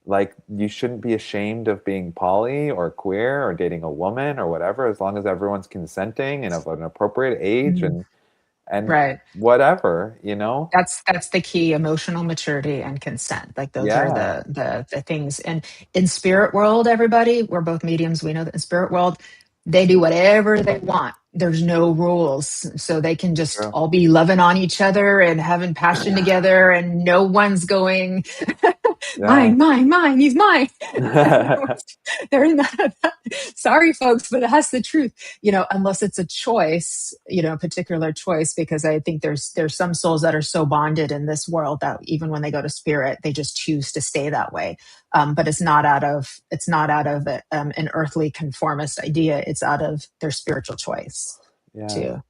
Like you shouldn't be ashamed of being poly or queer or dating a woman or whatever, as long as everyone's consenting and of an appropriate age Mhm. and Right. whatever, you know? That's the key: emotional maturity and consent. Like those are Yeah. the things. And in spirit world, everybody, we're both mediums, we know that in spirit world they do whatever they want. There's no rules, so they can just True. all be loving on each other and having passion together, and no one's going Yeah. mine, he's mine. There's none of that. Sorry folks, but that's the truth. Unless it's a choice, a particular choice, because I think there's some souls that are so bonded in this world that even when they go to spirit, they just choose to stay that way. But it's not out of an earthly conformist idea. It's out of their spiritual choice Yeah. too.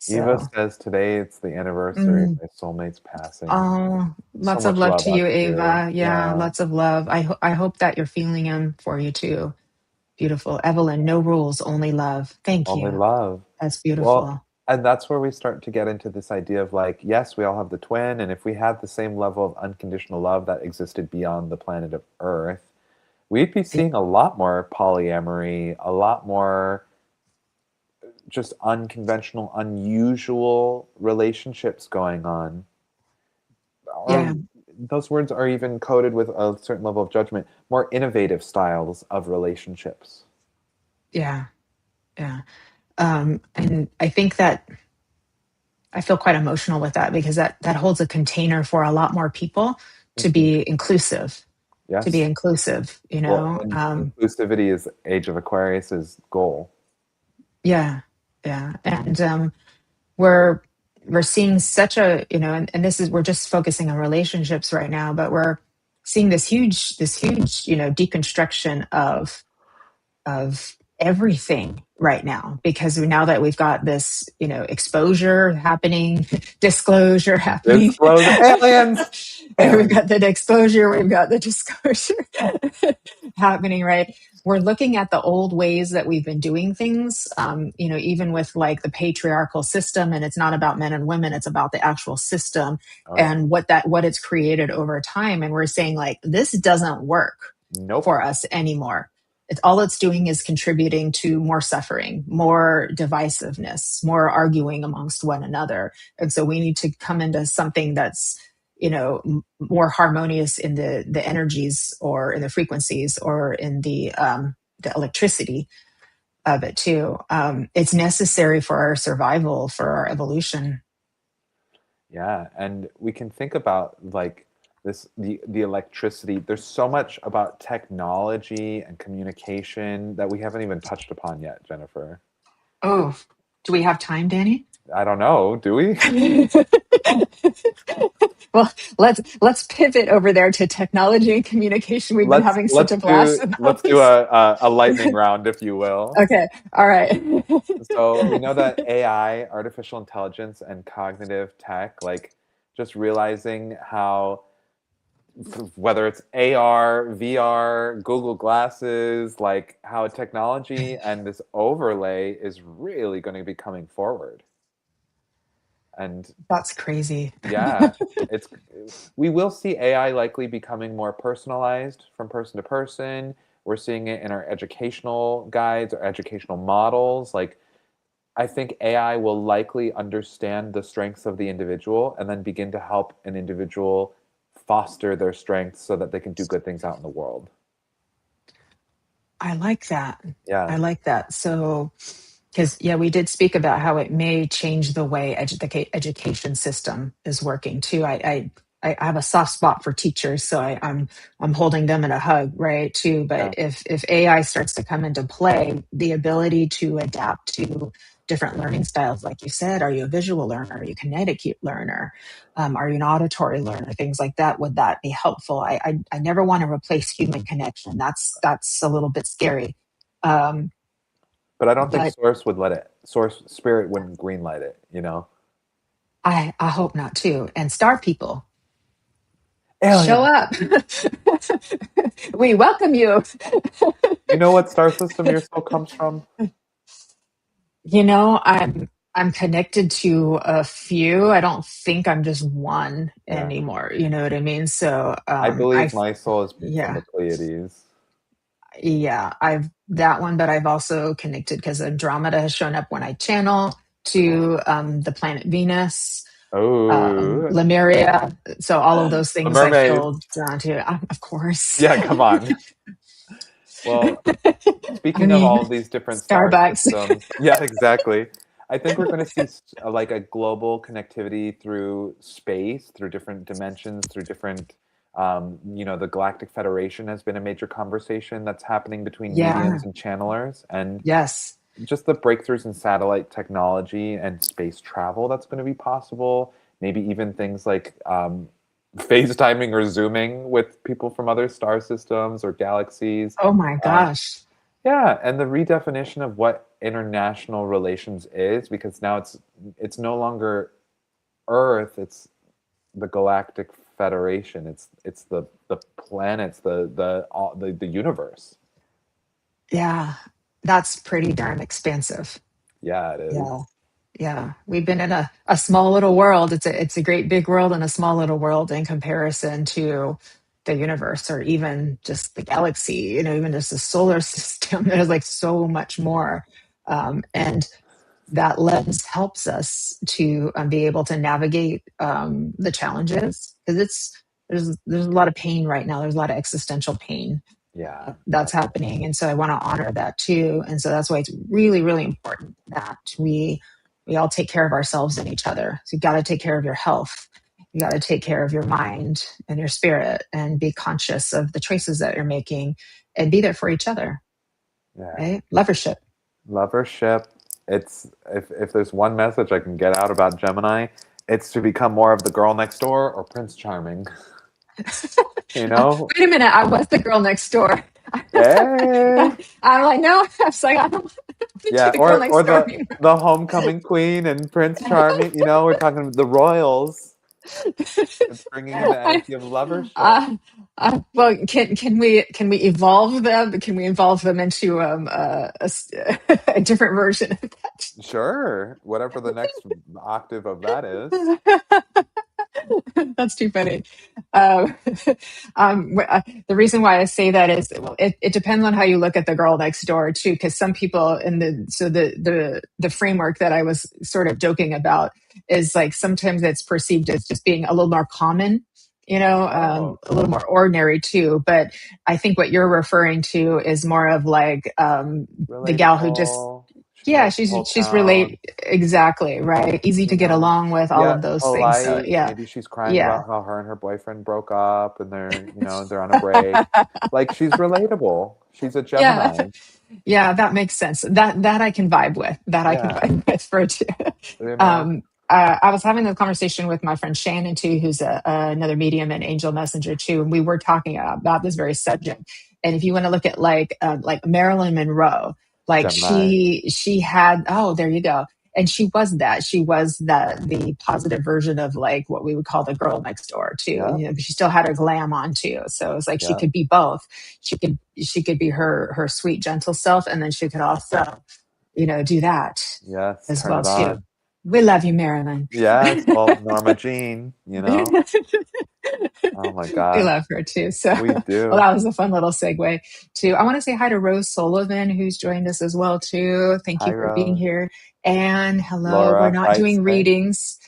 Eva So, says today it's the anniversary of mm, my soulmate's passing. oh, So lots of much love love to out you, to you. Ava. Yeah, Yeah. lots of love. I hope that you're feeling him for you too. Beautiful. Evelyn, no rules, only love. Thank Only you. love. That's Well, beautiful. and that's where we start to get into this idea of like, yes, we all have the twin, and if we had the same level of unconditional love that existed beyond the planet of Earth, we'd be Y- seeing a lot more polyamory, a lot more just unconventional, unusual relationships going on. Or Yeah, those words are even coded with a certain level of judgment, more innovative styles of relationships. yeah, yeah. And I think that I feel quite emotional with that, because that holds a container for a lot more people to Hmm. be inclusive, to be Yes. inclusive, Well, and inclusivity is Age of Aquarius's goal. yeah, yeah. And we're we're seeing such a, and this is, we're just focusing on relationships right now, but we're seeing this huge deconstruction of everything right now, because now that we've got this exposure happening, disclosure happening. Disclosure. Aliens! And we've Aliens. got the exposure, we've got the disclosure happening, right? We're looking at the old ways that we've been doing things, even with like the patriarchal system. And it's not about men and women, it's about the actual system Oh, yeah. and what it's created over time. And we're saying like, this doesn't work Nope. for us anymore. It's doing is contributing to more suffering, more divisiveness, more arguing amongst one another. And so we need to come into something that's more harmonious in the energies, or in the frequencies, or in the electricity of it too. It's necessary for our survival, for our evolution. Yeah, and we can think about like the electricity. There's so much about technology and communication that we haven't even touched upon yet, Jennifer. Oh, do we have time, Danny? I don't know, do we? Well, let's pivot over there to technology and communication. We've been let's having such let's a blast do about let's do this. a lightning round, if you will. Okay, all right. So we know that AI, artificial intelligence, and cognitive tech, like just realizing how whether it's AR, VR, Google Glasses, like how technology and this overlay is really going to be coming forward. And That's crazy. yeah, it's we will see AI likely becoming more personalized from person to person. We're seeing it in our educational guides, our educational models. Like I think AI will likely understand the strengths of the individual and then begin to help an individual foster their strengths so that they can do good things out in the world. I like that. Yeah, I like that. So, because yeah, we did speak about how it may change the way the education system is working too. I have a soft spot for teachers, so I'm holding them in a hug, right? Too. yeah. But if AI starts to come into play, the ability to adapt to different learning styles, like you said, are you a visual learner? Are you a kinetic learner? Are you an auditory learner? Things like that. Would that be helpful? I never want to replace human connection. That's a little bit scary. Um, But I don't think but Source would let it. Source Spirit wouldn't greenlight it. You know. I hope not too. And star people, show Aliens. up. We welcome you. You know what star system your soul comes from? I'm connected to a few. I don't think I'm just one Yeah. anymore. You know what I mean? So I I believe my soul is from yeah. the Pleiades. Yeah, I've that one, but I've also connected because Andromeda has shown up when I channel Cool. to the planet Venus, Oh, Lemuria. So all of those the things I mermaid. feel drawn to, of course. Yeah, come on. Well, I speaking of mean, all of these different star Starbucks. systems, yeah, exactly. I think we're going to see like a global connectivity through space, through different dimensions, through different, the Galactic Federation has been a major conversation that's happening between Yeah. mediums and channelers, and Yes. just the breakthroughs in satellite technology and space travel that's going to be possible. Maybe even things like FaceTiming or Zooming with people from other star systems or galaxies. Oh my Um, gosh. yeah, and the redefinition of what international relations is, because now it's no longer Earth, it's the Galactic Federation. It's the planets, the universe. Yeah. That's pretty darn expansive. Yeah, it is. Yeah. Yeah. We've been in a small little world. It's a great big world and a small little world in comparison to the universe or even just the galaxy, even just the solar system. There's like so much more. And that lens helps us to be able to navigate the challenges because there's a lot of pain right now. There's a lot of existential pain Yeah, that's definitely. happening, and so I want to honor that too. And so that's why it's really, really important that we all take care of ourselves and each other. So you got to take care of your health. You got to take care of your mind and your spirit, and be conscious of the choices that you're making, and be there for each other. Yeah. Right? Lovership. Lovership. It's if there's one message I can get out about Gemini, it's to become more of the girl next door or Prince Charming. You know? Wait a minute, I was the girl next door. Hey. I'm like, no, I was like, I don't want to be Yeah, the girl or next door the anymore. the homecoming queen and Prince Charming. We're talking the royals. It's bringing in the I, energy of lovership. well, can we evolve them? Can we evolve them into a different version of Sure, whatever the next octave of that is. that? That's too funny. Um, the reason why I say that is well, it depends on how you look at the girl next door too, because some people in the framework that I was sort of joking about is like sometimes it's perceived as just being a little more common, Oh, a little more ordinary too. But I think what you're referring to is more of like the gal who just relatable. She yeah, knows the whole she's town. relate exactly right, easy you to get know, along with, all yeah, of those things. So polite. yeah, Maybe she's crying yeah. about how her and her boyfriend broke up and they're on a break. Like she's relatable. She's a Yeah, Gemini. yeah, that makes sense. That I can vibe with. That I can Yeah, vibe with for too. you know? Um, I was having a conversation with my friend Shannon too, who's another medium and angel messenger too, and we were talking about this very subject. And if you want to look at like Marilyn Monroe, like Gemini. she had there you go. And she was the positive version of like what we would call the girl next door too. Yeah, But she still had her glam on too. So it was like she yeah, could be both. She could be her sweet gentle self, and then she could also do that yes, as turn well it too. on. We love you, Marilyn. Yes, well, Norma Jean. Oh my We gosh, love her too. So, we well, do. that was a fun little segue too. I want to say hi to Rose Sullivan, who's joined us as well too. Thank Hi, you for being Rose. here. And hello, we're Laura, not hi, doing Spring. readings.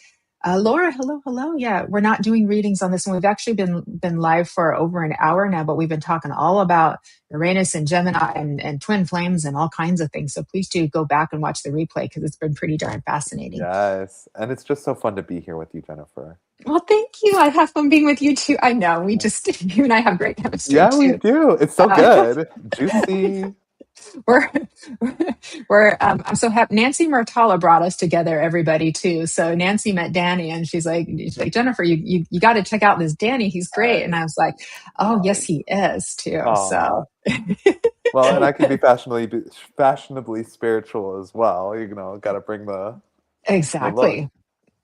Laura, hello, hello. Yeah, we're not doing readings on this one. We've actually been live for over an hour now, but we've been talking all about Uranus and Gemini and twin flames and all kinds of things. So please do go back and watch the replay because it's been pretty darn fascinating. Yes, and it's just so fun to be here with you, Jennifer. Well, thank you. I have fun being with you too. I know we Yeah, just you and I have great chemistry yeah, we too. do. It's so Uh, good. Juicy. we're we're I'm so happy. Nancy Murtala brought us together, everybody too. So Nancy met Danny, and she's like Jennifer, you got to check out this Danny. He's great. And Nice, I was like, oh yes, nice. he is too. Aw. So Well, and I can be fashionably spiritual as well. Got to bring the look. exactly.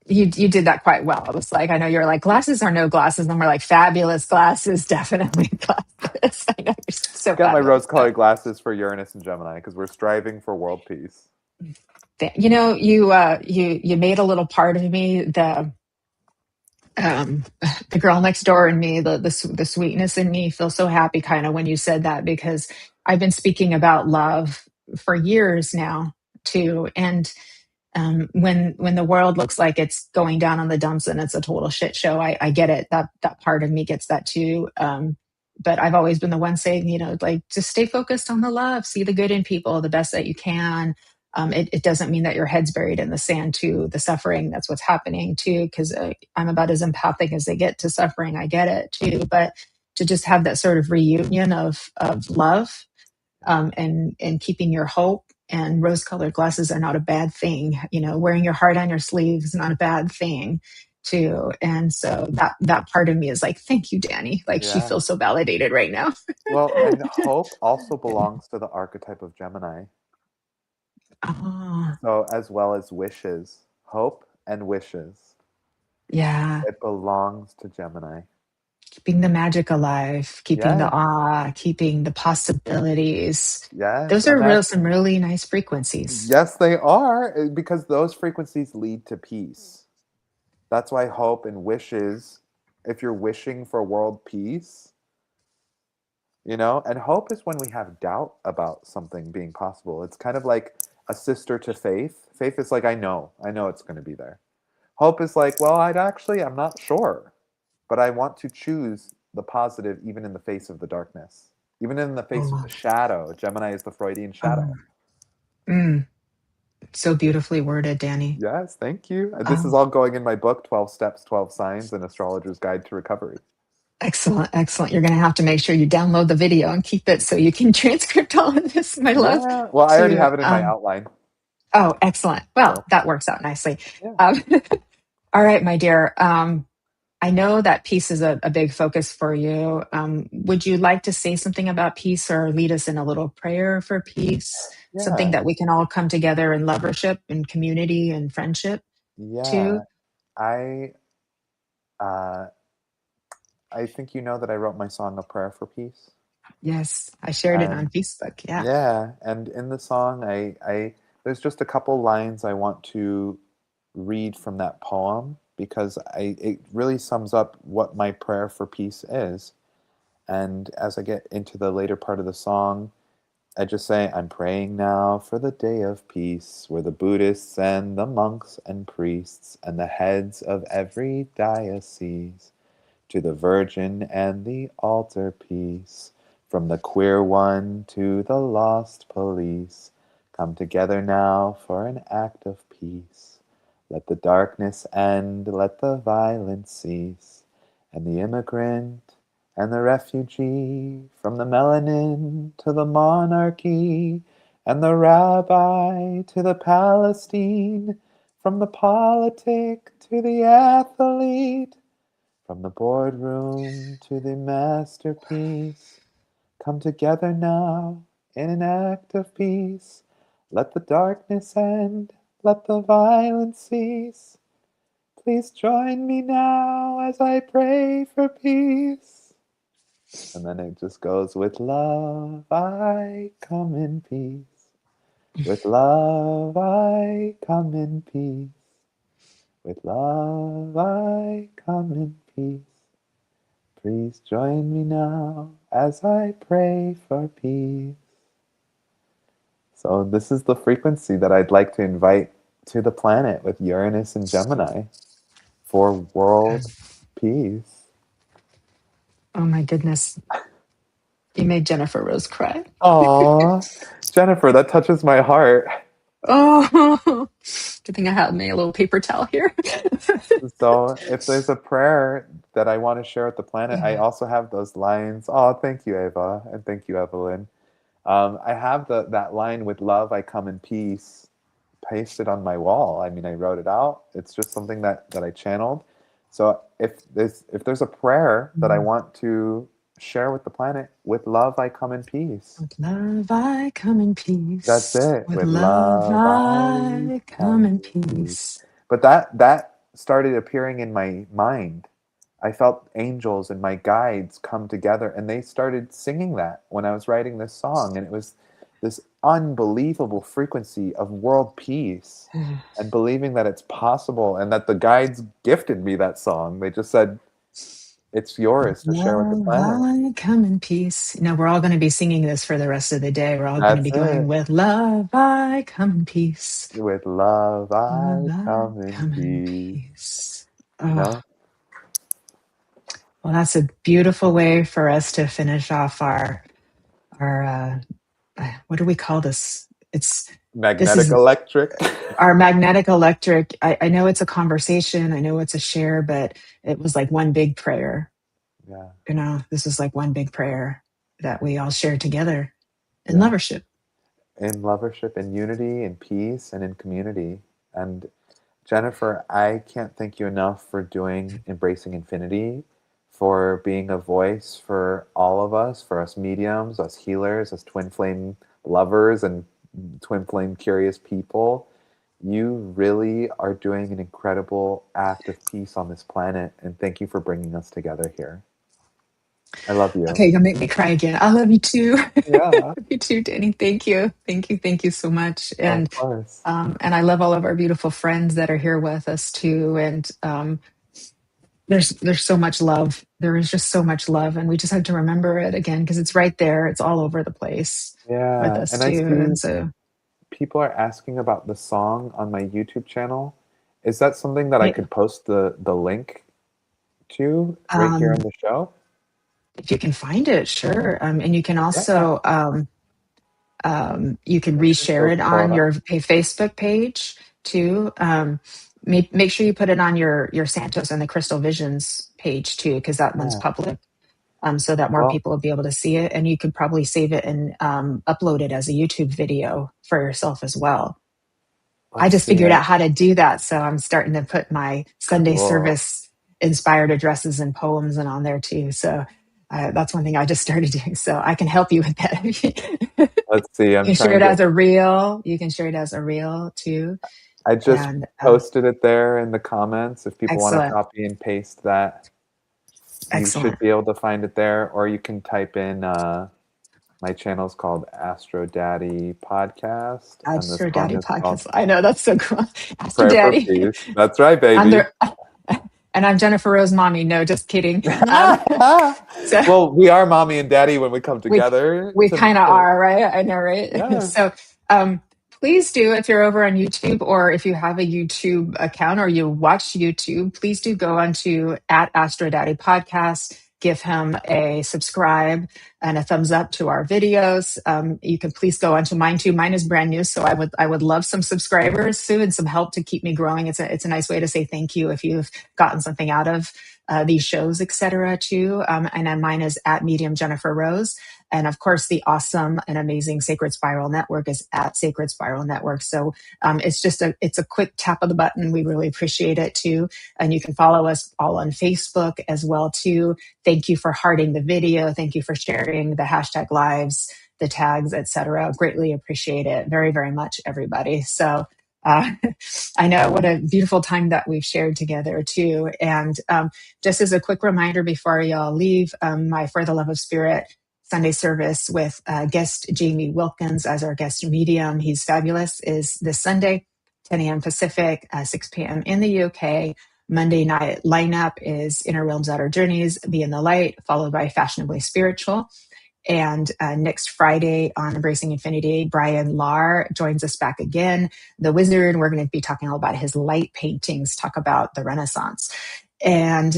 You did that quite well. It was like, I know you're like, glasses or no glasses, and we're like, fabulous glasses, definitely glasses. I know you're so Got my fabulous. rose-colored glasses for Uranus and Gemini because we're striving for world peace. You know, you made a little part of me, um the girl next door in me, the sweetness in me feels so happy kind of when you said that, because I've been speaking about love for years now too. And when the world looks like it's going down on the dumps and it's a total shit show, I get it. That part of me gets that too. But I've always been the one saying, like, just stay focused on the love, see the good in people the best that you can. It doesn't mean that your head's buried in the sand to the suffering. That's what's happening too, because I'm about as empathic as they get to suffering. I get it too, but to just have that sort of reunion of love, and keeping your hope. And rose-colored glasses are not a bad thing. Wearing your heart on your sleeve is not a bad thing, too. And so that part of me is like, thank you, Danny. Like, she Yeah. feels so validated right now. Well, and hope also belongs to the archetype of Gemini. Oh, So as well as wishes, hope and wishes. yeah. It belongs to Gemini. Keeping the magic alive, keeping the Yes, awe, keeping the possibilities. yes, Those are some really nice frequencies. yes, they are because those frequencies lead to peace. That's why hope and wishes, if you're wishing for world peace, and hope is when we have doubt about something being possible. It's kind of like a sister to faith. Faith is like, I know it's going to be there. Hope is like, well, I'm not sure, but I want to choose the positive even in the face of the darkness, even in the face of Oh, the shadow. Gemini is the Freudian oh, shadow. mm, so beautifully worded, Danny. Yes, thank you. This is Oh, all going in my book, 12 Steps, 12 Signs, An Astrologer's Guide to Recovery. excellent, excellent. You're going to have to make sure you download the video and keep it so you can transcript all of this, my love. Yeah, well, I already To have it in my outline. Oh, excellent. Well, So, that works out nicely. yeah. Um, all right, my dear. I know that peace is a big focus for you. Would you like to say something about peace or lead us in a little prayer for peace? Something Yeah. that we can all come together in lovership and community and friendship Yeah. to? I uh I think you know that I wrote my song A Prayer for Peace. Yes, I shared it on And Facebook. Yeah. yeah, and in the song I there's just a couple lines I want to read from that poem because it really sums up what my prayer for peace is. And as I get into the later part of the song, I just say, I'm praying now for the day of peace, where the Buddhists and the monks and priests and the heads of every diocese to the Virgin and the altar peace, from the queer one to the lost police, come together now for an act of peace. Let the darkness end, let the violence cease, and the immigrant and the refugee, from the melanin to the monarchy, and the rabbi to the Palestine, from the politic to the athlete, from the boardroom to the masterpiece, come together now in an act of peace. Let the darkness end, let the violence cease. Please join me now as I pray for peace. And then it just goes, with love I come in peace. With love I come in peace. With love I come in peace. Please join me now as I pray for peace. So, this is the frequency that I'd like to invite to the planet with Uranus and Gemini for world peace. Oh my goodness. You made Jennifer Rose cry. Aw, Jennifer, that touches my heart. Oh, good thing I have me a little paper towel here. So, if there's a prayer that I want to share with the planet, I Yeah. also have those lines. Oh, thank you, Ava, and thank you, Evelyn. I have that line, with love I come in peace, pasted on my wall. I mean, I wrote it out. It's just something that I channeled. So if there's a prayer that I Mm. want to share with the planet, with love I come in peace. With love I come in That's peace. it. With With love love I I come come in in peace. peace. But that started appearing in my mind. I felt angels and my guides come together, and they started singing that when I was writing this song. And it was this unbelievable frequency of world peace and believing that it's possible, and that the guides gifted me that song. They just said, it's With yours to share with the love, planet. I come in peace. No, we're all going to be singing this for the rest of the day. We're all going to That's be going, it. with love, I come in peace. With love, Love, I I come in come in peace. peace. You Oh, know, well, that's a beautiful way for us to finish off our what do we call this? This magnetic is electric. our magnetic electric. I know it's a conversation. I know it's a share, but it was like one big prayer. Yeah, This is like one big prayer that we all share together in yeah. lovership. In lovership, in unity, in peace, and in community. And Jennifer, I can't thank you enough for doing Embracing Infinity, for being a voice for all of us, for us mediums, us healers, us twin flame lovers, and twin flame curious people. You really are doing an incredible act of peace on this planet, and thank you for bringing us together here. I love you. Okay, you're gonna make me cry again. I love you too. Yeah, Love you too, Danny. Thank you. Thank you. Thank you so much. of course. And I love all of our beautiful friends that are here with us too. And there's so much love. There is just so much love, and we just have to remember it again because it's right there. It's all over the place with Yeah, us and I too. see And so, people are asking about the song on my YouTube channel. Is that something that I right, could post the link to right here um, on the show? if you can find it, sure. And you can Yeah, also you can I should be reshare able it to pull on it up. your Facebook page too. Make sure you put it on your Santos and the Crystal Visions page too, because that one's Yeah. public. So that more Well, people will be able to see it, and you could probably save it and upload it as a YouTube video for yourself as well. I let's just see. figured out how to do that, so I'm starting to put my Sunday Cool. service inspired addresses and poems and on there too. So that's one thing I just started doing. So I can help you with that. Let's see. You I'm can share trying it to. as a reel. You can share it as a reel too. I just And posted it there in the comments. If people want to excellent, copy and paste that, you excellent. should be able to find it there, or you can type in my channel's called Astro Daddy Podcast, and the Astro song Daddy is called podcast. I know that's so cool. Astro Prayer for Daddy. Peace. That's right, I'm baby. the, and I'm Jennifer Rose mommy. No, just kidding. So Well, we are mommy and daddy when we come we together. we kind of are, right? I know, right? Yeah, So um please do, if you're over on YouTube or if you have a YouTube account or you watch YouTube, please do go onto at Astro Daddy Podcast, give him a subscribe and a thumbs up to our videos. You can please go onto mine too. Mine is brand new, so I would love some subscribers, Sue, and some help to keep me growing. It's a nice way to say thank you if you've gotten something out of these shows, etc. Too. And then mine is at Medium Jennifer Rose. And of course, the awesome and amazing Sacred Spiral Network is at Sacred Spiral Network. So it's a quick tap of the button. We really appreciate it too. And you can follow us all on Facebook as well too. Thank you for hearting the video. Thank you for sharing the hashtag lives, the tags, etc. Greatly appreciate it very, very much, everybody. So uh, I know what a beautiful time that we've shared together too. And just as a quick reminder before y'all leave, my For the Love of Spirit Sunday service with guest Jamie Wilkins as our guest medium. He's fabulous. Is this Sunday, 10 a.m. Pacific, 6 p.m. in the UK. Monday night lineup is Inner Realms Outer Journeys, Be in the Light, followed by Fashionably Spiritual. And next Friday on Embracing Infinity, Brian Lahr joins us back again, the wizard. We're going to be talking all about his light paintings, talk about the Renaissance. And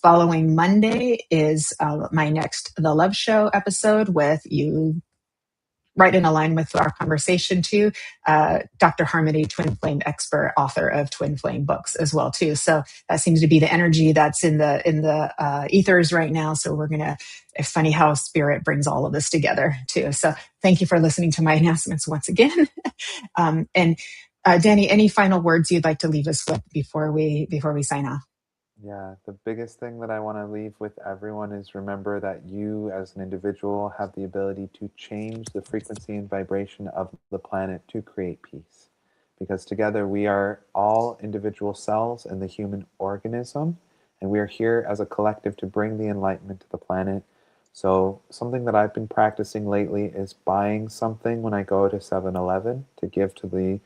following Monday is my next The Love Show episode with you, right in line with our conversation too, Dr. Harmony, twin flame expert, author of Twin Flame books as well too. So that seems to be the energy that's in the ethers right now. So we're gonna. It's funny how spirit brings all of this together too. So thank you for listening to my announcements once again. And Danny, any final words you'd like to leave us with before we sign off? yeah. The biggest thing that I want to leave with everyone is remember that you, as an individual, have the ability to change the frequency and vibration of the planet to create peace. because together we are all individual cells in the human organism, and we are here as a collective to bring the enlightenment to the planet. So something that I've been practicing lately is buying something when I go to 7-Eleven to give to the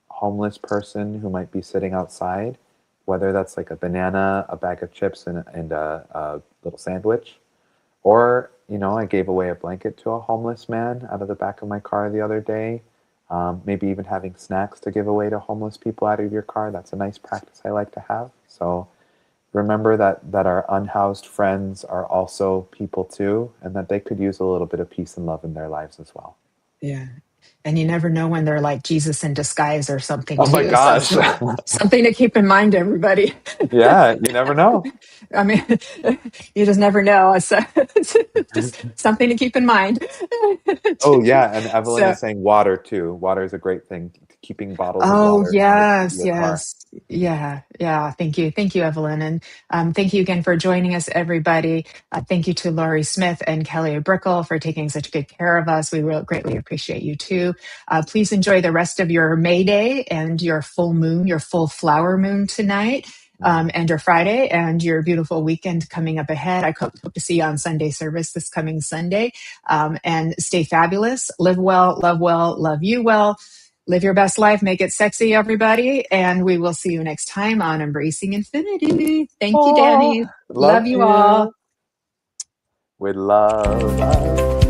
homeless person who might be sitting outside, whether that's like a banana, a bag of chips, and a little sandwich. Or, I gave away a blanket to a homeless man out of the back of my car the other day. Maybe even having snacks to give away to homeless people out of your car. That's a nice practice I like to have. So remember that our unhoused friends are also people too, and that they could use a little bit of peace and love in their lives as well. Yeah. And you never know when they're like Jesus in disguise or something Oh my too. So gosh. something to keep in mind, everybody. Yeah, you never know. I mean, you just never know. So just something to keep in mind. Oh yeah, and Evelyn So, is saying water too. Water is a great thing. Keeping bottles of oh, water in yes, your car. yes. Yeah, yeah. Thank you. Thank you, Evelyn. And thank you again for joining us, everybody. Thank you to Laurie Smith and Kelly Brickle for taking such good care of us. We really greatly appreciate you too. Please enjoy the rest of your May Day and your full moon, your full flower moon tonight. And your Friday and your beautiful weekend coming up ahead. I hope to see you on Sunday service this coming Sunday. And stay fabulous, live well, love you well. Live your best life, make it sexy, everybody. And we will see you next time on Embracing Infinity. Thank you, Oh, Danny. Love love you all. you. With love. Bye.